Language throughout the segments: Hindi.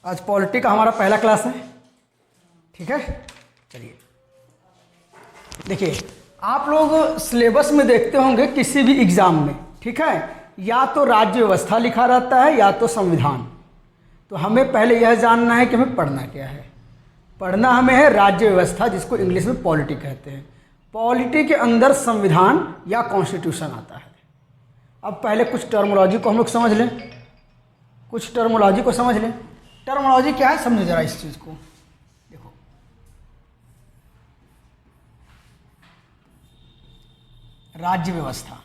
आज पॉलिटी का हमारा पहला क्लास है, ठीक है। चलिए देखिए, आप लोग सिलेबस में देखते होंगे किसी भी एग्ज़ाम में, ठीक है, या तो राज्य व्यवस्था लिखा रहता है या तो संविधान। तो हमें पहले यह जानना है कि हमें पढ़ना क्या है। पढ़ना हमें है राज्य व्यवस्था, जिसको इंग्लिश में पॉलिटी कहते हैं। पॉलिटी के अंदर संविधान या कॉन्स्टिट्यूशन आता है। अब पहले कुछ टर्मोलॉजी को हम लोग समझ लें, कुछ टर्मोलॉजी को समझ लें। टर्मोलॉजी क्या है, समझो जरा इस चीज़ को। देखो, राज्य व्यवस्था,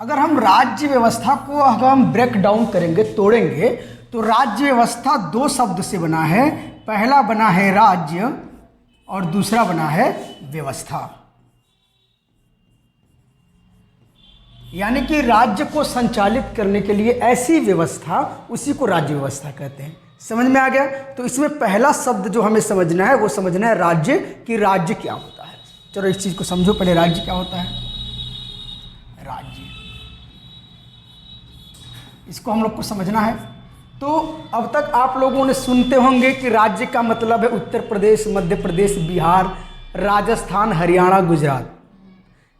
अगर हम राज्य व्यवस्था को अगर हम ब्रेक डाउन करेंगे, तोड़ेंगे, तो राज्य व्यवस्था दो शब्द से बना है। पहला बना है राज्य और दूसरा बना है व्यवस्था। यानी कि राज्य को संचालित करने के लिए ऐसी व्यवस्था, उसी को राज्य व्यवस्था कहते हैं। समझ में आ गया? तो इसमें पहला शब्द जो हमें समझना है वो समझना है राज्य, कि राज्य क्या होता है। चलो इस चीज़ को समझो पहले, राज्य क्या होता है। राज्य, इसको हम लोग को समझना है। तो अब तक आप लोगों ने सुनते होंगे कि राज्य का मतलब है उत्तर प्रदेश, मध्य प्रदेश, बिहार, राजस्थान, हरियाणा, गुजरात।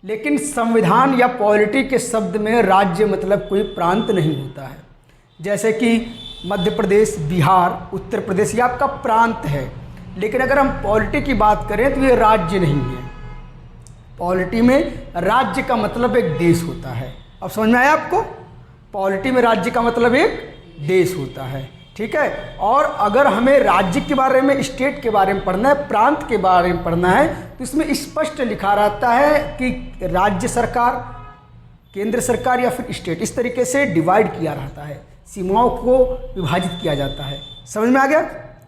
लेकिन संविधान या पॉलिटी के शब्द में राज्य मतलब कोई प्रांत नहीं होता है। जैसे कि मध्य प्रदेश, बिहार, उत्तर प्रदेश, ये आपका प्रांत है। लेकिन अगर हम पॉलिटी की बात करें तो ये राज्य नहीं है। पॉलिटी में राज्य का मतलब एक देश होता है। अब समझ में आया आपको? पॉलिटी में राज्य का मतलब एक देश होता है, ठीक है। और अगर हमें राज्य के बारे में, स्टेट के बारे में पढ़ना है, प्रांत के बारे में पढ़ना है, तो इसमें स्पष्ट लिखा रहता है कि राज्य सरकार, केंद्र सरकार या फिर स्टेट, इस तरीके से डिवाइड किया रहता है, सीमाओं को विभाजित किया जाता है। समझ में आ गया?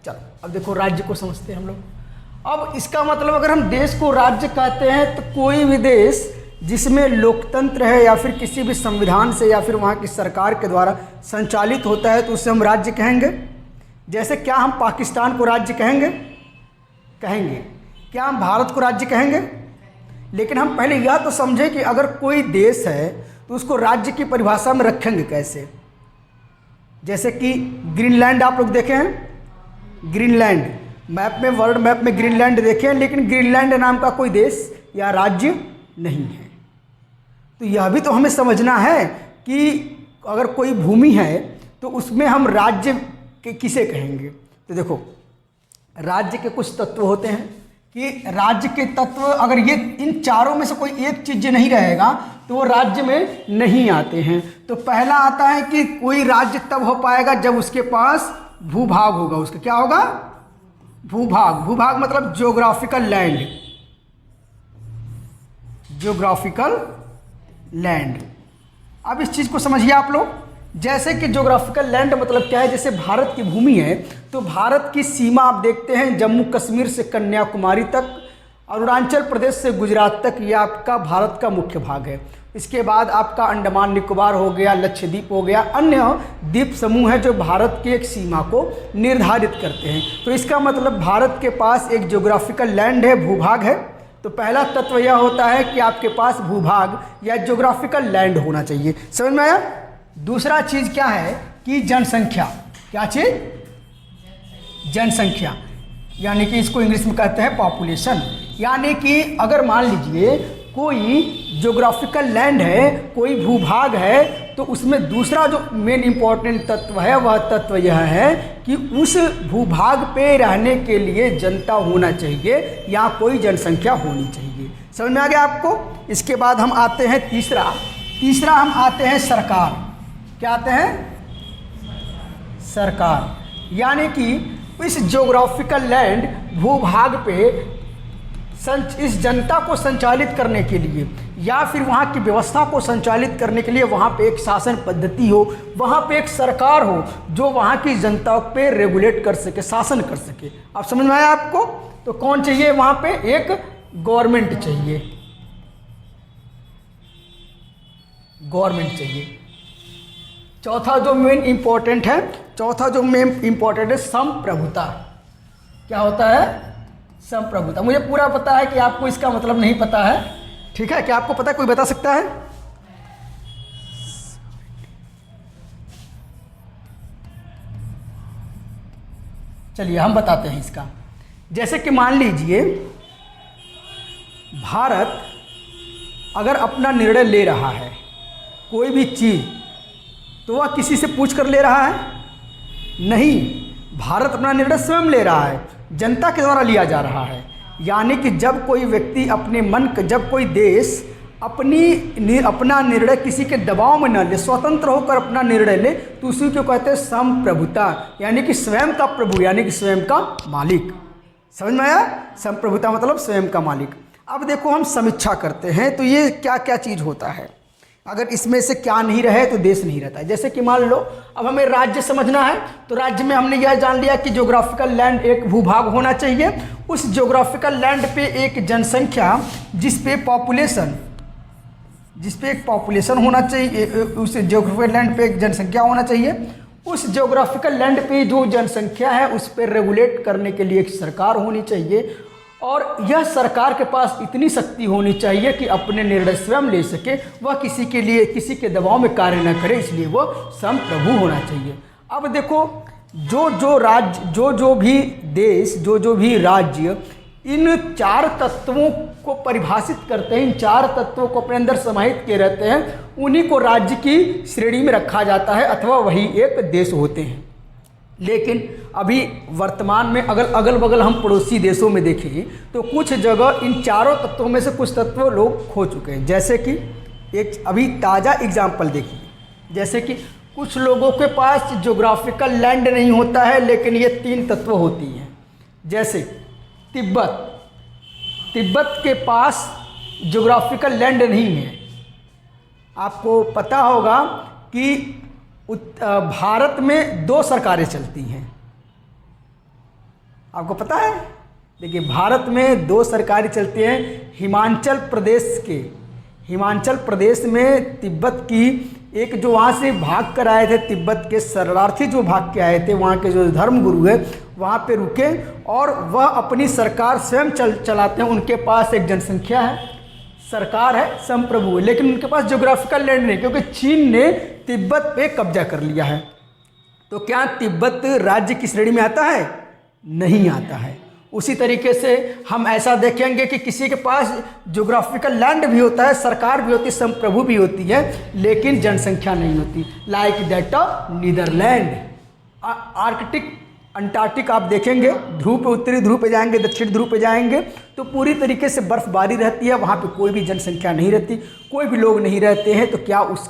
चलो अब देखो, राज्य को समझते हैं हम लोग। अब इसका मतलब अगर हम देश को राज्य कहते हैं तो कोई भी देश जिसमें लोकतंत्र है या फिर किसी भी संविधान से या फिर वहाँ की सरकार के द्वारा संचालित होता है तो उसे हम राज्य कहेंगे। जैसे क्या हम पाकिस्तान को राज्य कहेंगे? कहेंगे। क्या हम भारत को राज्य कहेंगे? लेकिन हम पहले यह तो समझें कि अगर कोई देश है तो उसको राज्य की परिभाषा में रखेंगे कैसे। जैसे कि ग्रीनलैंड आप लोग देखे हैं, ग्रीनलैंड मैप में, वर्ल्ड मैप में ग्रीनलैंड देखे हैं, लेकिन ग्रीनलैंड नाम का कोई देश या राज्य नहीं है। तो यह भी तो हमें समझना है कि अगर कोई भूमि है तो उसमें हम राज्य के किसे कहेंगे। तो देखो, राज्य के कुछ तत्व होते हैं कि राज्य के तत्व, अगर ये इन चारों में से कोई एक चीज़ नहीं रहेगा तो वो राज्य में नहीं आते हैं। तो पहला आता है कि कोई राज्य तब हो पाएगा जब उसके पास भूभाग होगा। उसका क्या होगा? भूभाग। भूभाग मतलब ज्योग्राफिकल लैंड, ज्योग्राफिकल लैंड। अब इस चीज़ को समझिए आप लोग। जैसे कि ज्योग्राफिकल लैंड मतलब क्या है, जैसे भारत की भूमि है तो भारत की सीमा आप देखते हैं जम्मू कश्मीर से कन्याकुमारी तक, अरुणाचल प्रदेश से गुजरात तक, ये आपका भारत का मुख्य भाग है। इसके बाद आपका अंडमान निकोबार हो गया, लक्षद्वीप हो गया, अन्य द्वीप समूह हैं जो भारत की एक सीमा को निर्धारित करते हैं। तो इसका मतलब भारत के पास एक ज्योग्राफिकल लैंड है, भूभाग है। तो पहला तत्व यह होता है कि आपके पास भूभाग या ज्योग्राफिकल लैंड होना चाहिए। समझ में आया? दूसरा चीज़ क्या है कि जनसंख्या। क्या चीज़? जनसंख्या, यानी कि इसको इंग्लिश में कहते हैं पॉपुलेशन। यानी कि अगर मान लीजिए कोई ज्योग्राफिकल लैंड है, कोई भूभाग है, तो उसमें दूसरा जो मेन इंपॉर्टेंट तत्व है वह तत्व यह है कि उस भूभाग पे रहने के लिए जनता होना चाहिए या कोई जनसंख्या होनी चाहिए। समझ में आ गया आपको? इसके बाद हम आते हैं तीसरा हम आते हैं सरकार। क्या आते हैं? सरकार। यानी कि इस ज्योग्राफिकल लैंड, भूभाग पे इस जनता को संचालित करने के लिए या फिर वहाँ की व्यवस्था को संचालित करने के लिए वहाँ पे एक शासन पद्धति हो, वहाँ पे एक सरकार हो जो वहाँ की जनता पे रेगुलेट कर सके, शासन कर सके। आप समझ में आया आपको? तो कौन चाहिए वहाँ पे? एक गवर्नमेंट चाहिए, गवर्नमेंट चाहिए। चौथा जो मेन इंपॉर्टेंट है, संप्रभुता। क्या होता है? संप्रभुता। मुझे पूरा पता है कि आपको इसका मतलब नहीं पता है, ठीक है? क्या आपको पता है? कोई बता सकता है? चलिए हम बताते हैं इसका। जैसे कि मान लीजिए भारत अगर अपना निर्णय ले रहा है कोई भी चीज़, तो वह किसी से पूछ कर ले रहा है? नहीं, भारत अपना निर्णय स्वयं ले रहा है, जनता के द्वारा लिया जा रहा है। यानी कि जब कोई व्यक्ति अपने मन का, जब कोई देश अपना निर्णय किसी के दबाव में न ले, स्वतंत्र होकर अपना निर्णय ले, तो उसी को कहते हैं संप्रभुता, यानी कि स्वयं का प्रभु, यानी कि स्वयं का मालिक। समझ में आया? संप्रभुता मतलब स्वयं का मालिक। अब देखो हम समीक्षा करते हैं तो ये क्या क्या चीज़ होता है, अगर इसमें से क्या नहीं रहे तो देश नहीं रहता है। जैसे कि मान लो अब हमें राज्य समझना है, तो राज्य में हमने यह जान लिया कि ज्योग्राफिकल लैंड एक भूभाग होना चाहिए, उस ज्योग्राफिकल लैंड पे एक जनसंख्या, जिस पे एक पॉपुलेशन होना चाहिए, उस ज्योग्राफिकल लैंड पे एक जनसंख्या होना चाहिए। उस ज्योग्राफिकल लैंड पे जो जनसंख्या है उस पर रेगुलेट करने के लिए एक सरकार होनी चाहिए, और यह सरकार के पास इतनी शक्ति होनी चाहिए कि अपने निर्णय स्वयं ले सके, वह किसी के दबाव में कार्य न करे, इसलिए वह संप्रभु होना चाहिए। अब देखो जो भी देश, जो भी राज्य इन चार तत्वों को परिभाषित करते हैं, इन चार तत्वों को अपने अंदर समाहित किए रहते हैं, उन्हीं को राज्य की श्रेणी में रखा जाता है, अथवा वही एक देश होते हैं। लेकिन अभी वर्तमान में अगल बगल हम पड़ोसी देशों में देखें तो कुछ जगह इन चारों तत्वों में से कुछ तत्व लोग खो चुके हैं। जैसे कि एक अभी ताज़ा एग्जाम्पल देखिए, जैसे कि कुछ लोगों के पास ज्योग्राफिकल लैंड नहीं होता है, लेकिन ये तीन तत्व होती हैं। जैसे तिब्बत के पास ज्योग्राफिकल लैंड नहीं है। आपको पता होगा कि भारत में दो सरकारें चलती हैं, आपको पता है? देखिए भारत में दो सरकारें चलती हैं। हिमाचल प्रदेश में तिब्बत की एक जो वहाँ से भाग कर आए थे, तिब्बत के शरणार्थी जो भाग के आए थे, वहाँ के जो धर्मगुरु है वहाँ पे रुके और वह अपनी सरकार स्वयं चलाते हैं। उनके पास एक जनसंख्या है, सरकार है, संप्रभु है, लेकिन उनके पास ज्योग्राफिकल लैंड नहीं, क्योंकि चीन ने तिब्बत पे कब्जा कर लिया है। तो क्या तिब्बत राज्य की श्रेणी में आता है? नहीं आता है। उसी तरीके से हम ऐसा देखेंगे कि किसी के पास ज्योग्राफिकल लैंड भी होता है, सरकार भी होती है, संप्रभु भी होती है, लेकिन जनसंख्या नहीं होती। Like that of Netherland. Arctic, Antarctic आप देखेंगे, ध्रुव पे, उत्तरी ध्रुव पे जाएंगे, दक्षिण ध्रुव पे जाएंगे तो पूरी तरीके से बर्फबारी रहती है, वहाँ पे कोई भी जनसंख्या नहीं रहती, कोई भी लोग नहीं रहते हैं। तो क्या उस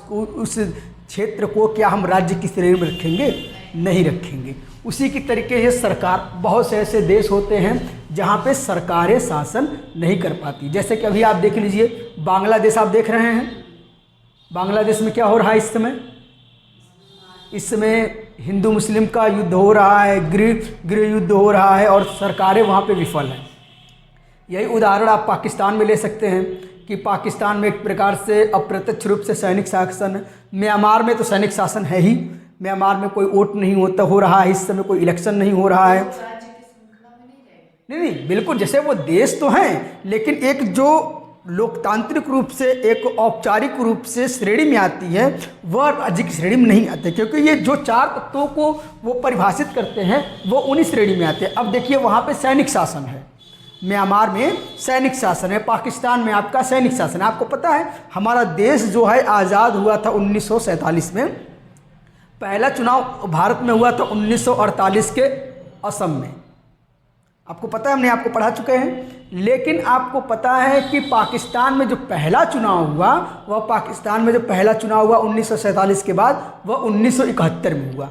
क्षेत्र को क्या हम राज्य की श्रेणी में रखेंगे? नहीं रखेंगे। उसी की तरीके से सरकार, बहुत से ऐसे देश होते हैं जहाँ पे सरकारें शासन नहीं कर पाती। जैसे कि अभी आप देख लीजिए बांग्लादेश, आप देख रहे हैं बांग्लादेश में क्या हो रहा है इस समय हिंदू मुस्लिम का युद्ध हो रहा है, गृह युद्ध हो रहा है और सरकारें वहाँ पे विफल हैं। यही उदाहरण आप पाकिस्तान में ले सकते हैं कि पाकिस्तान में एक प्रकार से अप्रत्यक्ष रूप से सैनिक शासन, म्यांमार में तो सैनिक शासन है ही, म्यांमार में कोई वोट नहीं हो रहा है, इस समय कोई इलेक्शन नहीं हो रहा है। नहीं, बिल्कुल, जैसे वो देश तो हैं, लेकिन एक जो लोकतांत्रिक रूप से, एक औपचारिक रूप से श्रेणी में आती है, वह राज्य की श्रेणी में नहीं आते, क्योंकि ये जो चार तत्वों को वो परिभाषित करते हैं वो उन्हीं श्रेणी में आते हैं। अब देखिए वहाँ पे सैनिक शासन है, म्यांमार में सैनिक शासन है, पाकिस्तान में आपका सैनिक शासन है। आपको पता है हमारा देश जो है आज़ाद हुआ था 1947 में, पहला चुनाव भारत में हुआ था 1948 के असम में। आपको पता है, हमने आपको पढ़ा चुके हैं। लेकिन आपको पता है कि पाकिस्तान में जो पहला चुनाव हुआ, वह 1947 के बाद वह 1971 में हुआ।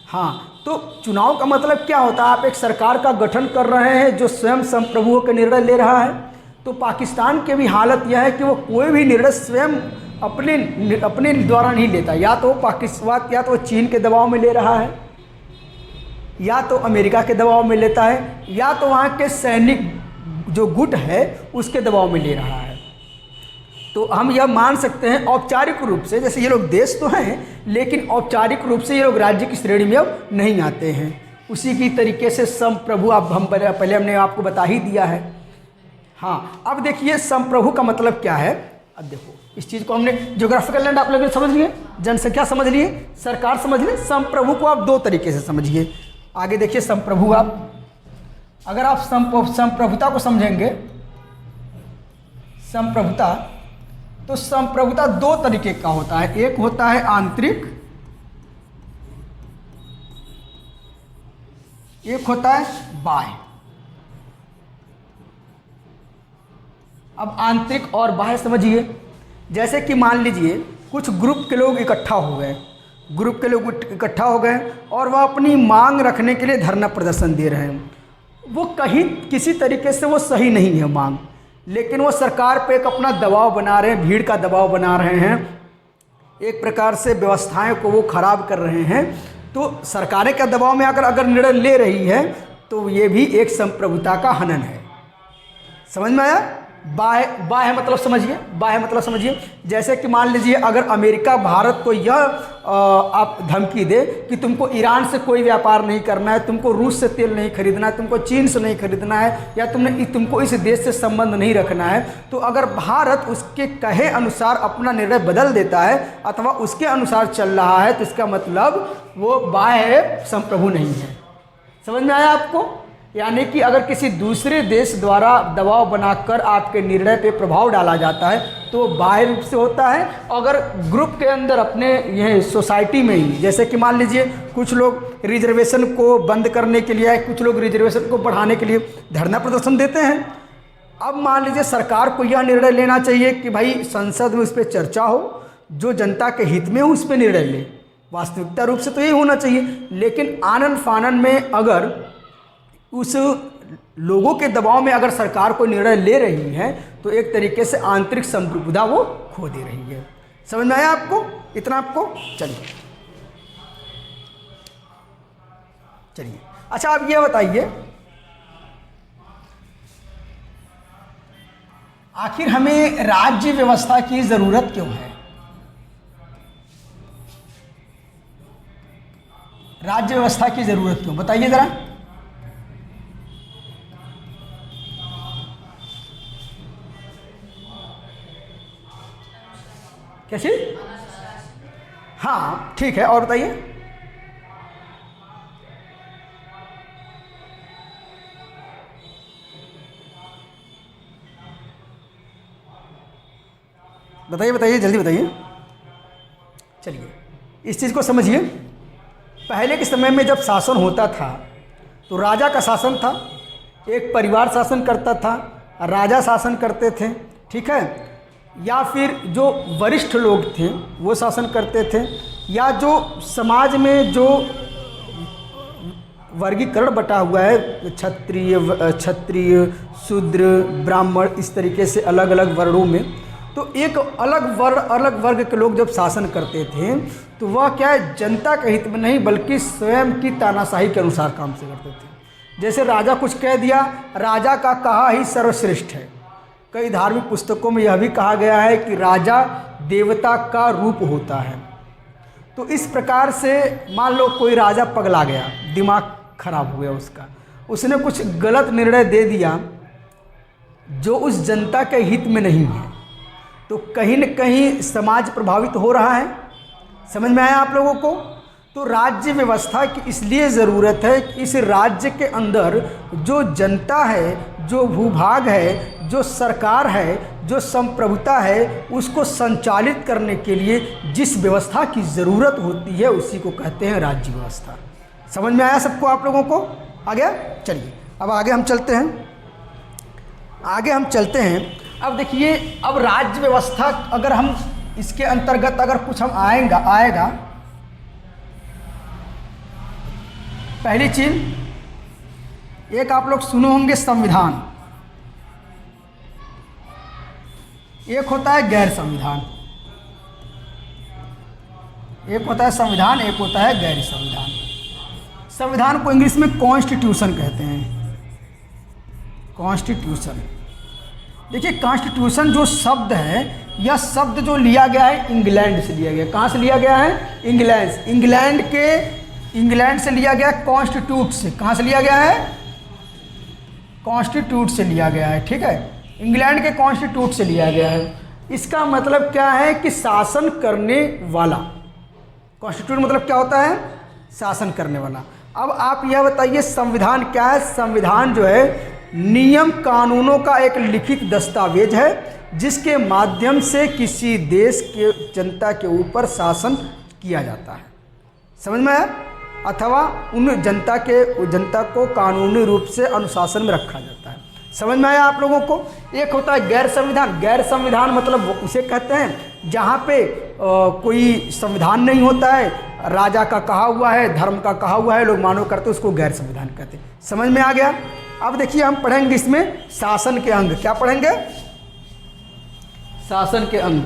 हाँ, तो चुनाव का मतलब क्या होता है? आप एक सरकार का गठन कर रहे हैं जो स्वयं संप्रभुओं के निर्णय ले रहा है। तो पाकिस्तान की भी हालत यह है कि वो कोई भी निर्णय स्वयं अपने द्वारा नहीं लेता, या तो वो चीन के दबाव में ले रहा है, या तो अमेरिका के दबाव में लेता है, या तो वहाँ के सैनिक जो गुट है उसके दबाव में ले रहा है। तो हम यह मान सकते हैं औपचारिक रूप से, जैसे ये लोग देश तो हैं लेकिन औपचारिक रूप से ये लोग राज्य की श्रेणी में अब नहीं आते हैं। उसी की तरीके से संप्रभु, अब हम पहले हमने आपको बता ही दिया है। हाँ, अब देखिए संप्रभु का मतलब क्या है। अब देखो इस चीज़ को हमने, ज्योग्राफिकल लैंड आप लोग समझ लिए, जनसंख्या समझ लिए, सरकार समझ लिए, संप्रभु को आप दो तरीके से समझिए। आगे देखिए संप्रभु। आप अगर आप संप्रभुता को समझेंगे, संप्रभुता, तो संप्रभुता दो तरीके का होता है। एक होता है आंतरिक, एक होता है बाह्य। अब आंतरिक और बाह्य समझिए। जैसे कि मान लीजिए कुछ ग्रुप के लोग इकट्ठा हो गए, ग्रुप के लोग इकट्ठा हो गए और वह अपनी मांग रखने के लिए धरना प्रदर्शन दे रहे हैं। वो कहीं किसी तरीके से वो सही नहीं है मांग, लेकिन वो सरकार पे एक अपना दबाव बना रहे हैं, भीड़ का दबाव बना रहे हैं, एक प्रकार से व्यवस्थाएं को वो खराब कर रहे हैं। तो सरकारें के दबाव में अगर निर्णय ले रही है तो ये भी एक संप्रभुता का हनन है। समझ में आया? बाह्य मतलब समझिए, बाह्य मतलब समझिए। जैसे कि मान लीजिए अगर अमेरिका भारत को यह आप धमकी दे कि तुमको ईरान से कोई व्यापार नहीं करना है, तुमको रूस से तेल नहीं खरीदना है, तुमको चीन से नहीं खरीदना है, या तुमको इस देश से संबंध नहीं रखना है, तो अगर भारत उसके कहे अनुसार अपना निर्णय बदल देता है अथवा उसके अनुसार चल रहा है तो इसका मतलब वो बाह्य संप्रभु नहीं है। समझ में आया आपको? यानी कि अगर किसी दूसरे देश द्वारा दबाव बनाकर आपके निर्णय पे प्रभाव डाला जाता है तो बाह्य रूप से होता है। अगर ग्रुप के अंदर अपने यह सोसाइटी में ही, जैसे कि मान लीजिए कुछ लोग रिजर्वेशन को बंद करने के लिए, कुछ लोग रिजर्वेशन को बढ़ाने के लिए धरना प्रदर्शन देते हैं। अब मान लीजिए सरकार को यह निर्णय लेना चाहिए कि भाई संसद में उस पर चर्चा हो, जो जनता के हित में हो उस पर निर्णय ले। वास्तविकता रूप से तो यही होना चाहिए, लेकिन आनन फानन में अगर उस लोगों के दबाव में अगर सरकार कोई निर्णय ले रही है तो एक तरीके से आंतरिक संप्रभुता वो खो दे रही है। समझ में आया आपको? इतना आपको? चलिए अच्छा, आप ये बताइए आखिर हमें राज्य व्यवस्था की जरूरत क्यों है? राज्य व्यवस्था की जरूरत क्यों, बताइए जरा। कैसे? हाँ ठीक है, और बताइए। बताइए जल्दी बताइए। चलिए इस चीज़ को समझिए। पहले के समय में जब शासन होता था तो राजा का शासन था, एक परिवार शासन करता था, राजा शासन करते थे, ठीक है, या फिर जो वरिष्ठ लोग थे वो शासन करते थे, या जो समाज में जो वर्गीकरण बटा हुआ है, क्षत्रिय शूद्र ब्राह्मण, इस तरीके से अलग अलग वर्णों में, तो एक अलग वर्ग के लोग जब शासन करते थे तो वह क्या है, जनता के हित में नहीं बल्कि स्वयं की तानाशाही के अनुसार काम से करते थे। जैसे राजा कुछ कह दिया, राजा का कहा ही सर्वश्रेष्ठ है। कई धार्मिक पुस्तकों में यह भी कहा गया है कि राजा देवता का रूप होता है। तो इस प्रकार से मान लो कोई राजा पगला गया, दिमाग खराब हो गया उसका, उसने कुछ गलत निर्णय दे दिया जो उस जनता के हित में नहीं है, तो कहीं न कहीं समाज प्रभावित हो रहा है। समझ में आया आप लोगों को? तो राज्य व्यवस्था की इसलिए ज़रूरत है कि इस राज्य के अंदर जो जनता है, जो भूभाग है, जो सरकार है, जो संप्रभुता है, उसको संचालित करने के लिए जिस व्यवस्था की ज़रूरत होती है उसी को कहते हैं राज्य व्यवस्था। समझ में आया सबको आप लोगों को? आ गया? चलिए अब आगे हम चलते हैं। अब देखिए, अब राज्य व्यवस्था अगर हम इसके अंतर्गत अगर कुछ हम आएगा पहली चीज, एक आप लोग सुने होंगे संविधान, एक होता है गैर संविधान, एक होता है संविधान, एक होता है गैर संविधान। संविधान को इंग्लिश में कॉन्स्टिट्यूशन कहते हैं। कॉन्स्टिट्यूशन, देखिए कॉन्स्टिट्यूशन जो शब्द है, यह शब्द जो लिया गया है इंग्लैंड से लिया गया। कहाँ से लिया गया है? इंग्लैंड से लिया गया, कॉन्स्टिट्यूट से। कहाँ से लिया गया है? कॉन्स्टिट्यूट से लिया गया है, ठीक है, इंग्लैंड के कॉन्स्टिट्यूट से लिया गया है। इसका मतलब क्या है कि शासन करने वाला। कॉन्स्टिट्यूट मतलब क्या होता है? शासन करने वाला। अब आप यह बताइए संविधान क्या है। संविधान जो है नियम कानूनों का एक लिखित दस्तावेज है जिसके माध्यम से किसी देश के जनता के ऊपर शासन किया जाता है। समझ में आया? अथवा उन जनता को कानूनी रूप से अनुशासन में रखा जाता है। समझ में आया आप लोगों को? एक होता है गैर संविधान। गैर संविधान मतलब वो उसे कहते हैं जहाँ पे कोई संविधान नहीं होता है, राजा का कहा हुआ है, धर्म का कहा हुआ है, लोग मानो करते, उसको गैर संविधान कहते हैं। समझ में आ गया? अब देखिए हम पढ़ेंगे इसमें शासन के अंग। क्या पढ़ेंगे? शासन के अंग।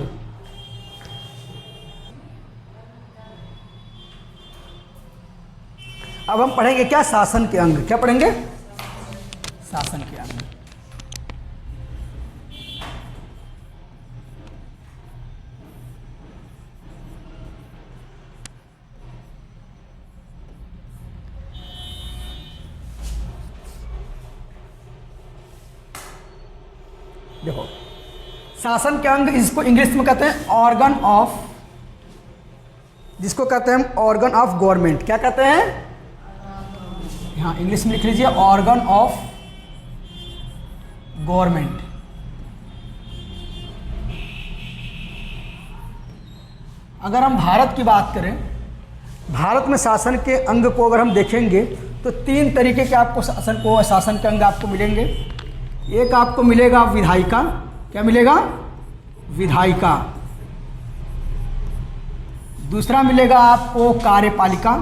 अब हम पढ़ेंगे क्या? शासन के अंग। क्या पढ़ेंगे? शासन के अंग। देखो शासन के अंग, इसको इंग्लिश में कहते हैं ऑर्गन ऑफ, जिसको कहते हैं ऑर्गन ऑफ गवर्नमेंट। क्या कहते हैं? हाँ, इंग्लिश में लिख लीजिए ऑर्गन ऑफ गवर्नमेंट। अगर हम भारत की बात करें, भारत में शासन के अंग को अगर हम देखेंगे तो 3 तरीके के आपको शासन के अंग आपको मिलेंगे। एक आपको मिलेगा विधायिका। क्या मिलेगा? विधायिका। दूसरा मिलेगा आपको कार्यपालिका।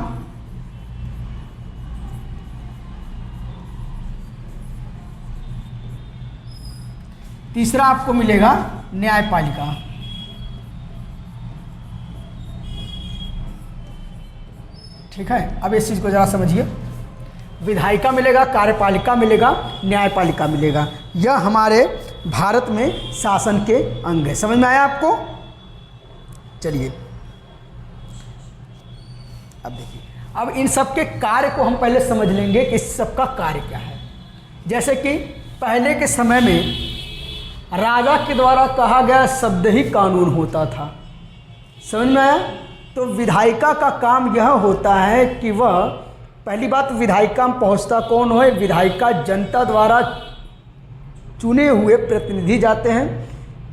तीसरा आपको मिलेगा न्यायपालिका। ठीक है, अब इस चीज को जरा समझिए। विधायिका मिलेगा, कार्यपालिका मिलेगा, न्यायपालिका मिलेगा। यह हमारे भारत में शासन के अंग है। समझ में आया आपको? चलिए अब देखिए, अब इन सब के कार्य को हम पहले समझ लेंगे कि इस सब का कार्य क्या है। जैसे कि पहले के समय में राजा के द्वारा कहा गया शब्द ही कानून होता था। समझ में आया? तो विधायिका का काम यह होता है कि वह, पहली बात, विधायिका में पहुँचता कौन हो? विधायिका जनता द्वारा चुने हुए प्रतिनिधि जाते हैं,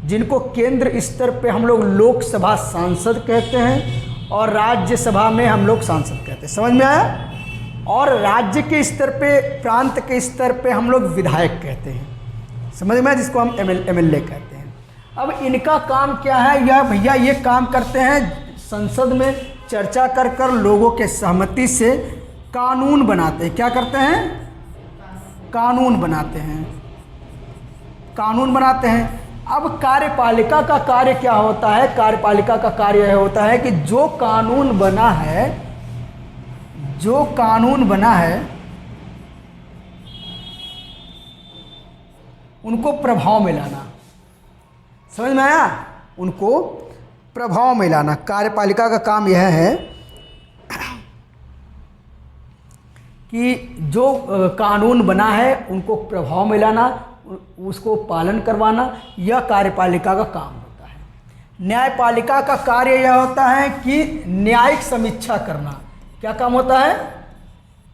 जिनको केंद्र स्तर पे हम लोग लोकसभा सांसद कहते हैं और राज्यसभा में हम लोग सांसद कहते हैं। समझ में आया? और राज्य के स्तर पे, प्रांत के स्तर पे हम लोग विधायक कहते हैं। समझ में आया? जिसको हम एमएलए कहते हैं। अब इनका काम क्या है? यह भैया ये काम करते हैं संसद में चर्चा कर कर लोगों के सहमति से कानून बनाते हैं। क्या करते हैं? कानून बनाते हैं। कानून बनाते हैं। अब कार्यपालिका का कार्य क्या होता है? कार्यपालिका का कार्य यह होता है कि जो कानून बना है उनको प्रभाव में लाना। समझ में आया? उनको प्रभाव में लाना। कार्यपालिका का काम यह है कि जो कानून बना है उनको प्रभाव में लाना, उसको पालन करवाना, यह कार्यपालिका का काम होता है। न्यायपालिका का कार्य यह होता है कि न्यायिक समीक्षा करना। क्या काम होता है?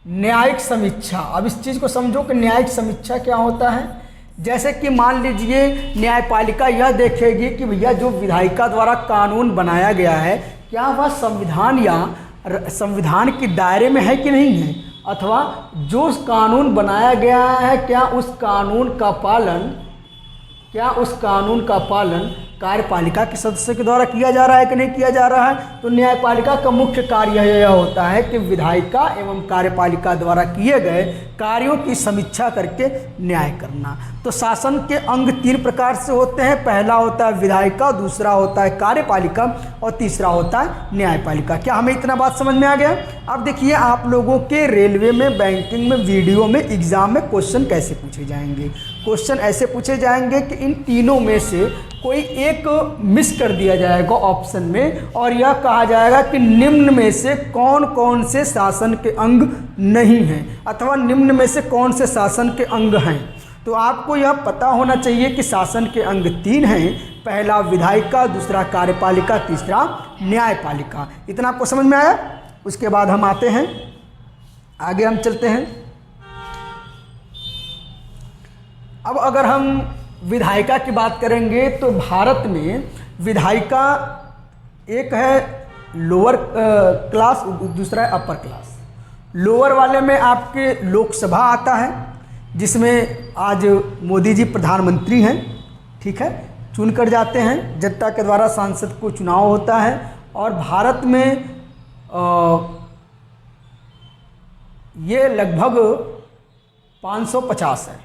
न्यायिक समीक्षा। अब इस चीज़ को समझो कि न्यायिक समीक्षा क्या होता है। जैसे कि मान लीजिए न्यायपालिका यह देखेगी कि भैया जो विधायिका द्वारा कानून बनाया गया है क्या वह संविधान या संविधान के दायरे में है कि नहीं है, अथवा जो कानून बनाया गया है क्या उस कानून का पालन कार्यपालिका के सदस्य के द्वारा किया जा रहा है कि नहीं किया जा रहा है। तो न्यायपालिका का मुख्य कार्य यह होता है कि विधायिका एवं कार्यपालिका द्वारा किए गए कार्यों की समीक्षा करके न्याय करना। तो शासन के अंग 3 प्रकार से होते हैं। पहला होता है विधायिका, दूसरा होता है कार्यपालिका और तीसरा होता है न्यायपालिका। क्या हमें इतना बात समझ में आ गया? अब देखिए आप लोगों के रेलवे में, बैंकिंग में, वीडियो में, एग्जाम में क्वेश्चन कैसे पूछे जाएंगे। क्वेश्चन ऐसे पूछे जाएंगे कि इन तीनों में से कोई एक मिस कर दिया जाएगा ऑप्शन में और यह कहा जाएगा कि निम्न में से कौन कौन से शासन के अंग नहीं हैं अथवा निम्न में से कौन से शासन के अंग हैं। तो आपको यह पता होना चाहिए कि शासन के अंग 3 हैं। पहला विधायिका, दूसरा कार्यपालिका, तीसरा न्यायपालिका। इतना आपको समझ में आया? उसके बाद हम आते हैं आगे हम चलते हैं। अब अगर हम विधायिका की बात करेंगे तो भारत में विधायिका एक है लोअर क्लास, दूसरा है अपर क्लास। लोअर वाले में आपके लोकसभा आता है, जिसमें आज मोदी जी प्रधानमंत्री हैं, ठीक है, चुनकर जाते हैं, जनता के द्वारा सांसद को चुनाव होता है। और भारत में ये लगभग 550 है,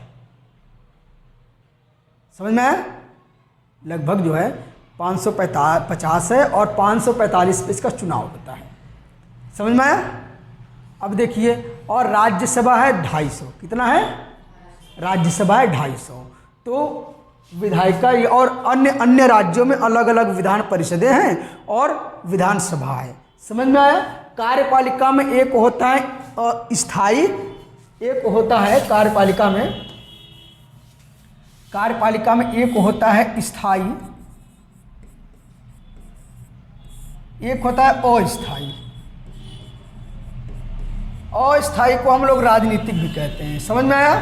समझ में आया? लगभग जो है 550 है और 545 पे इसका चुनाव होता है, समझ में आया? अब देखिए, और राज्यसभा है 250। कितना है? राज्यसभा है 250। तो विधायिका और अन्य राज्यों में अलग अलग विधान परिषदें हैं और विधानसभा है, समझ में आया? कार्यपालिका में एक होता है स्थायी, एक होता है कार्यपालिका में एक होता है स्थायी, एक होता है अस्थायी। अस्थायी को हम लोग राजनीतिक भी कहते हैं, समझ में आया?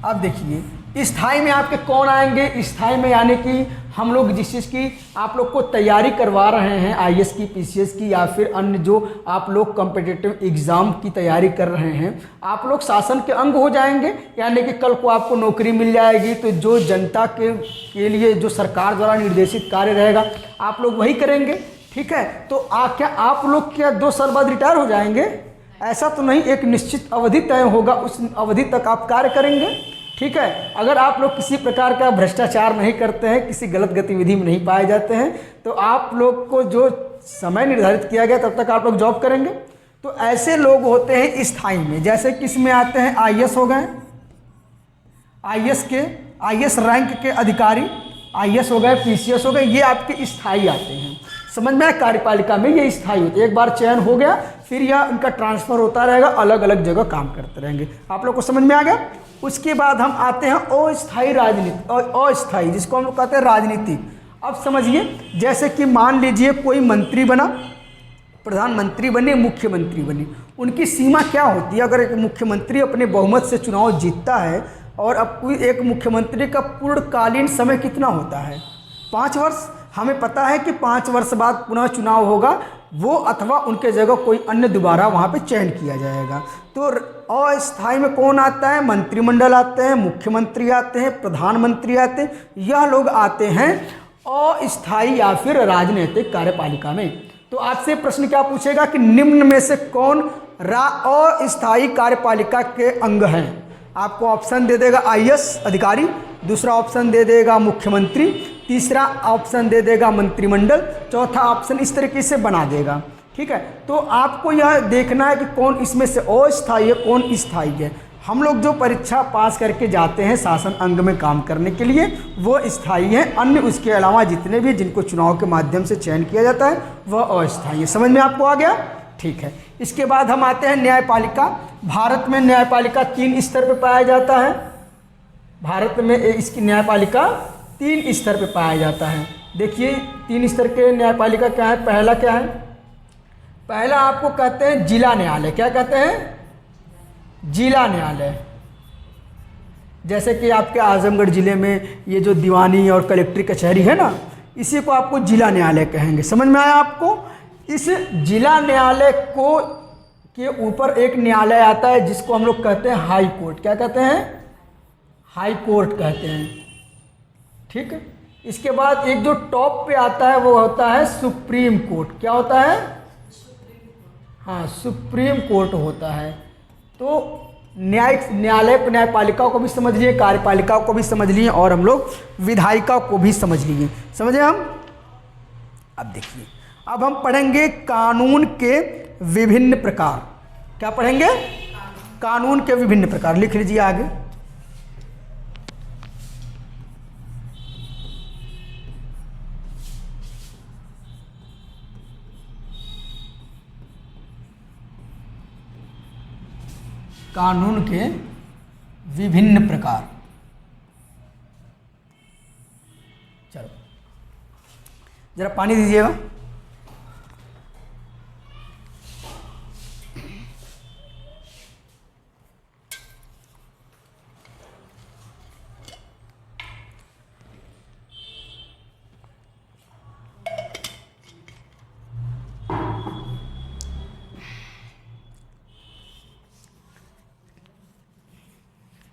अब देखिए, स्थायी में आपके कौन आएंगे? स्थायी में यानी कि हम लोग जिस चीज़ की आप लोग को तैयारी करवा रहे हैं, आईएएस की, पीसीएस की, या फिर अन्य जो आप लोग कॉम्पिटिटिव एग्ज़ाम की तैयारी कर रहे हैं, आप लोग शासन के अंग हो जाएंगे। यानी कि कल को आपको नौकरी मिल जाएगी तो जो जनता के लिए जो सरकार द्वारा निर्देशित कार्य रहेगा आप लोग वही करेंगे, ठीक है? तो क्या आप लोग क्या 2 साल बाद रिटायर हो जाएंगे? ऐसा तो नहीं, एक निश्चित अवधि तय होगा, उस अवधि तक आप कार्य करेंगे, ठीक है? अगर आप लोग किसी प्रकार का भ्रष्टाचार नहीं करते हैं, किसी गलत गतिविधि में नहीं पाए जाते हैं, तो आप लोग को जो समय निर्धारित किया गया तब तक आप लोग जॉब करेंगे। तो ऐसे लोग होते हैं स्थायी में, जैसे किस में आते हैं? आईएएस हो गए, आईएएस रैंक के अधिकारी, आईएएस हो गए, पीसीएस हो गए, ये आपके स्थायी आते हैं, समझ में? कार्यपालिका में ये स्थायी होते हैं। एक बार चयन हो गया फिर यह इनका ट्रांसफर होता रहेगा, अलग अलग जगह काम करते रहेंगे। आप लोग को समझ में आ गया? उसके बाद हम आते हैं अस्थायी राजनीति और अस्थायी, जिसको हम लोग कहते हैं राजनीतिक। अब समझिए, जैसे कि मान लीजिए कोई मंत्री बना, प्रधानमंत्री बने, मुख्यमंत्री बने, उनकी सीमा क्या होती है? अगर एक मुख्यमंत्री अपने बहुमत से चुनाव जीतता है और अब एक मुख्यमंत्री का पूर्णकालीन समय कितना होता है? 5 वर्ष। हमें पता है कि 5 वर्ष बाद पुनः चुनाव होगा, वो अथवा उनके जगह कोई अन्य दोबारा वहाँ पे चयन किया जाएगा। तो अस्थायी में कौन आता है? मंत्रिमंडल आते हैं, मुख्यमंत्री आते हैं, प्रधानमंत्री आते हैं, यह लोग आते हैं अस्थायी या फिर राजनीतिक कार्यपालिका में। तो आपसे प्रश्न क्या पूछेगा कि निम्न में से कौन अस्थायी कार्यपालिका के अंग हैं? आपको ऑप्शन दे देगा आईएएस अधिकारी, दूसरा ऑप्शन दे देगा मुख्यमंत्री, तीसरा ऑप्शन दे देगा मंत्रिमंडल, चौथा ऑप्शन इस तरीके से बना देगा, ठीक है? तो आपको यह देखना है कि कौन इसमें से अस्थायी है, कौन स्थायी है। हम लोग जो परीक्षा पास करके जाते हैं शासन अंग में काम करने के लिए, वो स्थायी हैं। अन्य उसके अलावा जितने भी जिनको चुनाव के माध्यम से चयन किया जाता है वह अस्थायी है। समझ में आपको आ गया? ठीक है। इसके बाद हम आते हैं न्यायपालिका। भारत में न्यायपालिका 3 स्तर पर पाया जाता है। भारत में इसकी न्यायपालिका 3 स्तर पर पाया जाता है। देखिए 3 स्तर के न्यायपालिका क्या है। पहला क्या है? पहला आपको कहते हैं जिला न्यायालय। क्या कहते हैं? जिला न्यायालय। जैसे कि आपके आजमगढ़ ज़िले में ये जो दीवानी और कलेक्ट्री कचहरी है ना, इसी को आपको जिला न्यायालय कहेंगे। समझ में आया आपको? इस जिला न्यायालय को के ऊपर एक न्यायालय आता है जिसको हम लोग कहते हैं हाई कोर्ट। क्या कहते हैं? हाई कोर्ट कहते हैं। ठीक है। इसके बाद एक जो टॉप पे आता है वो होता है सुप्रीम कोर्ट। क्या होता है? हाँ, सुप्रीम कोर्ट होता है। तो न्यायपालिकाओं को भी समझ लिए, कार्यपालिकाओं को भी समझ लिए और हम लोग विधायिका को भी समझ लिए। समझे हम? अब देखिए, अब हम पढ़ेंगे कानून के विभिन्न प्रकार। क्या पढ़ेंगे? कानून के विभिन्न प्रकार। लिख लीजिए आगे। कानून के विभिन्न प्रकार। चलो जरा पानी दीजिएगा।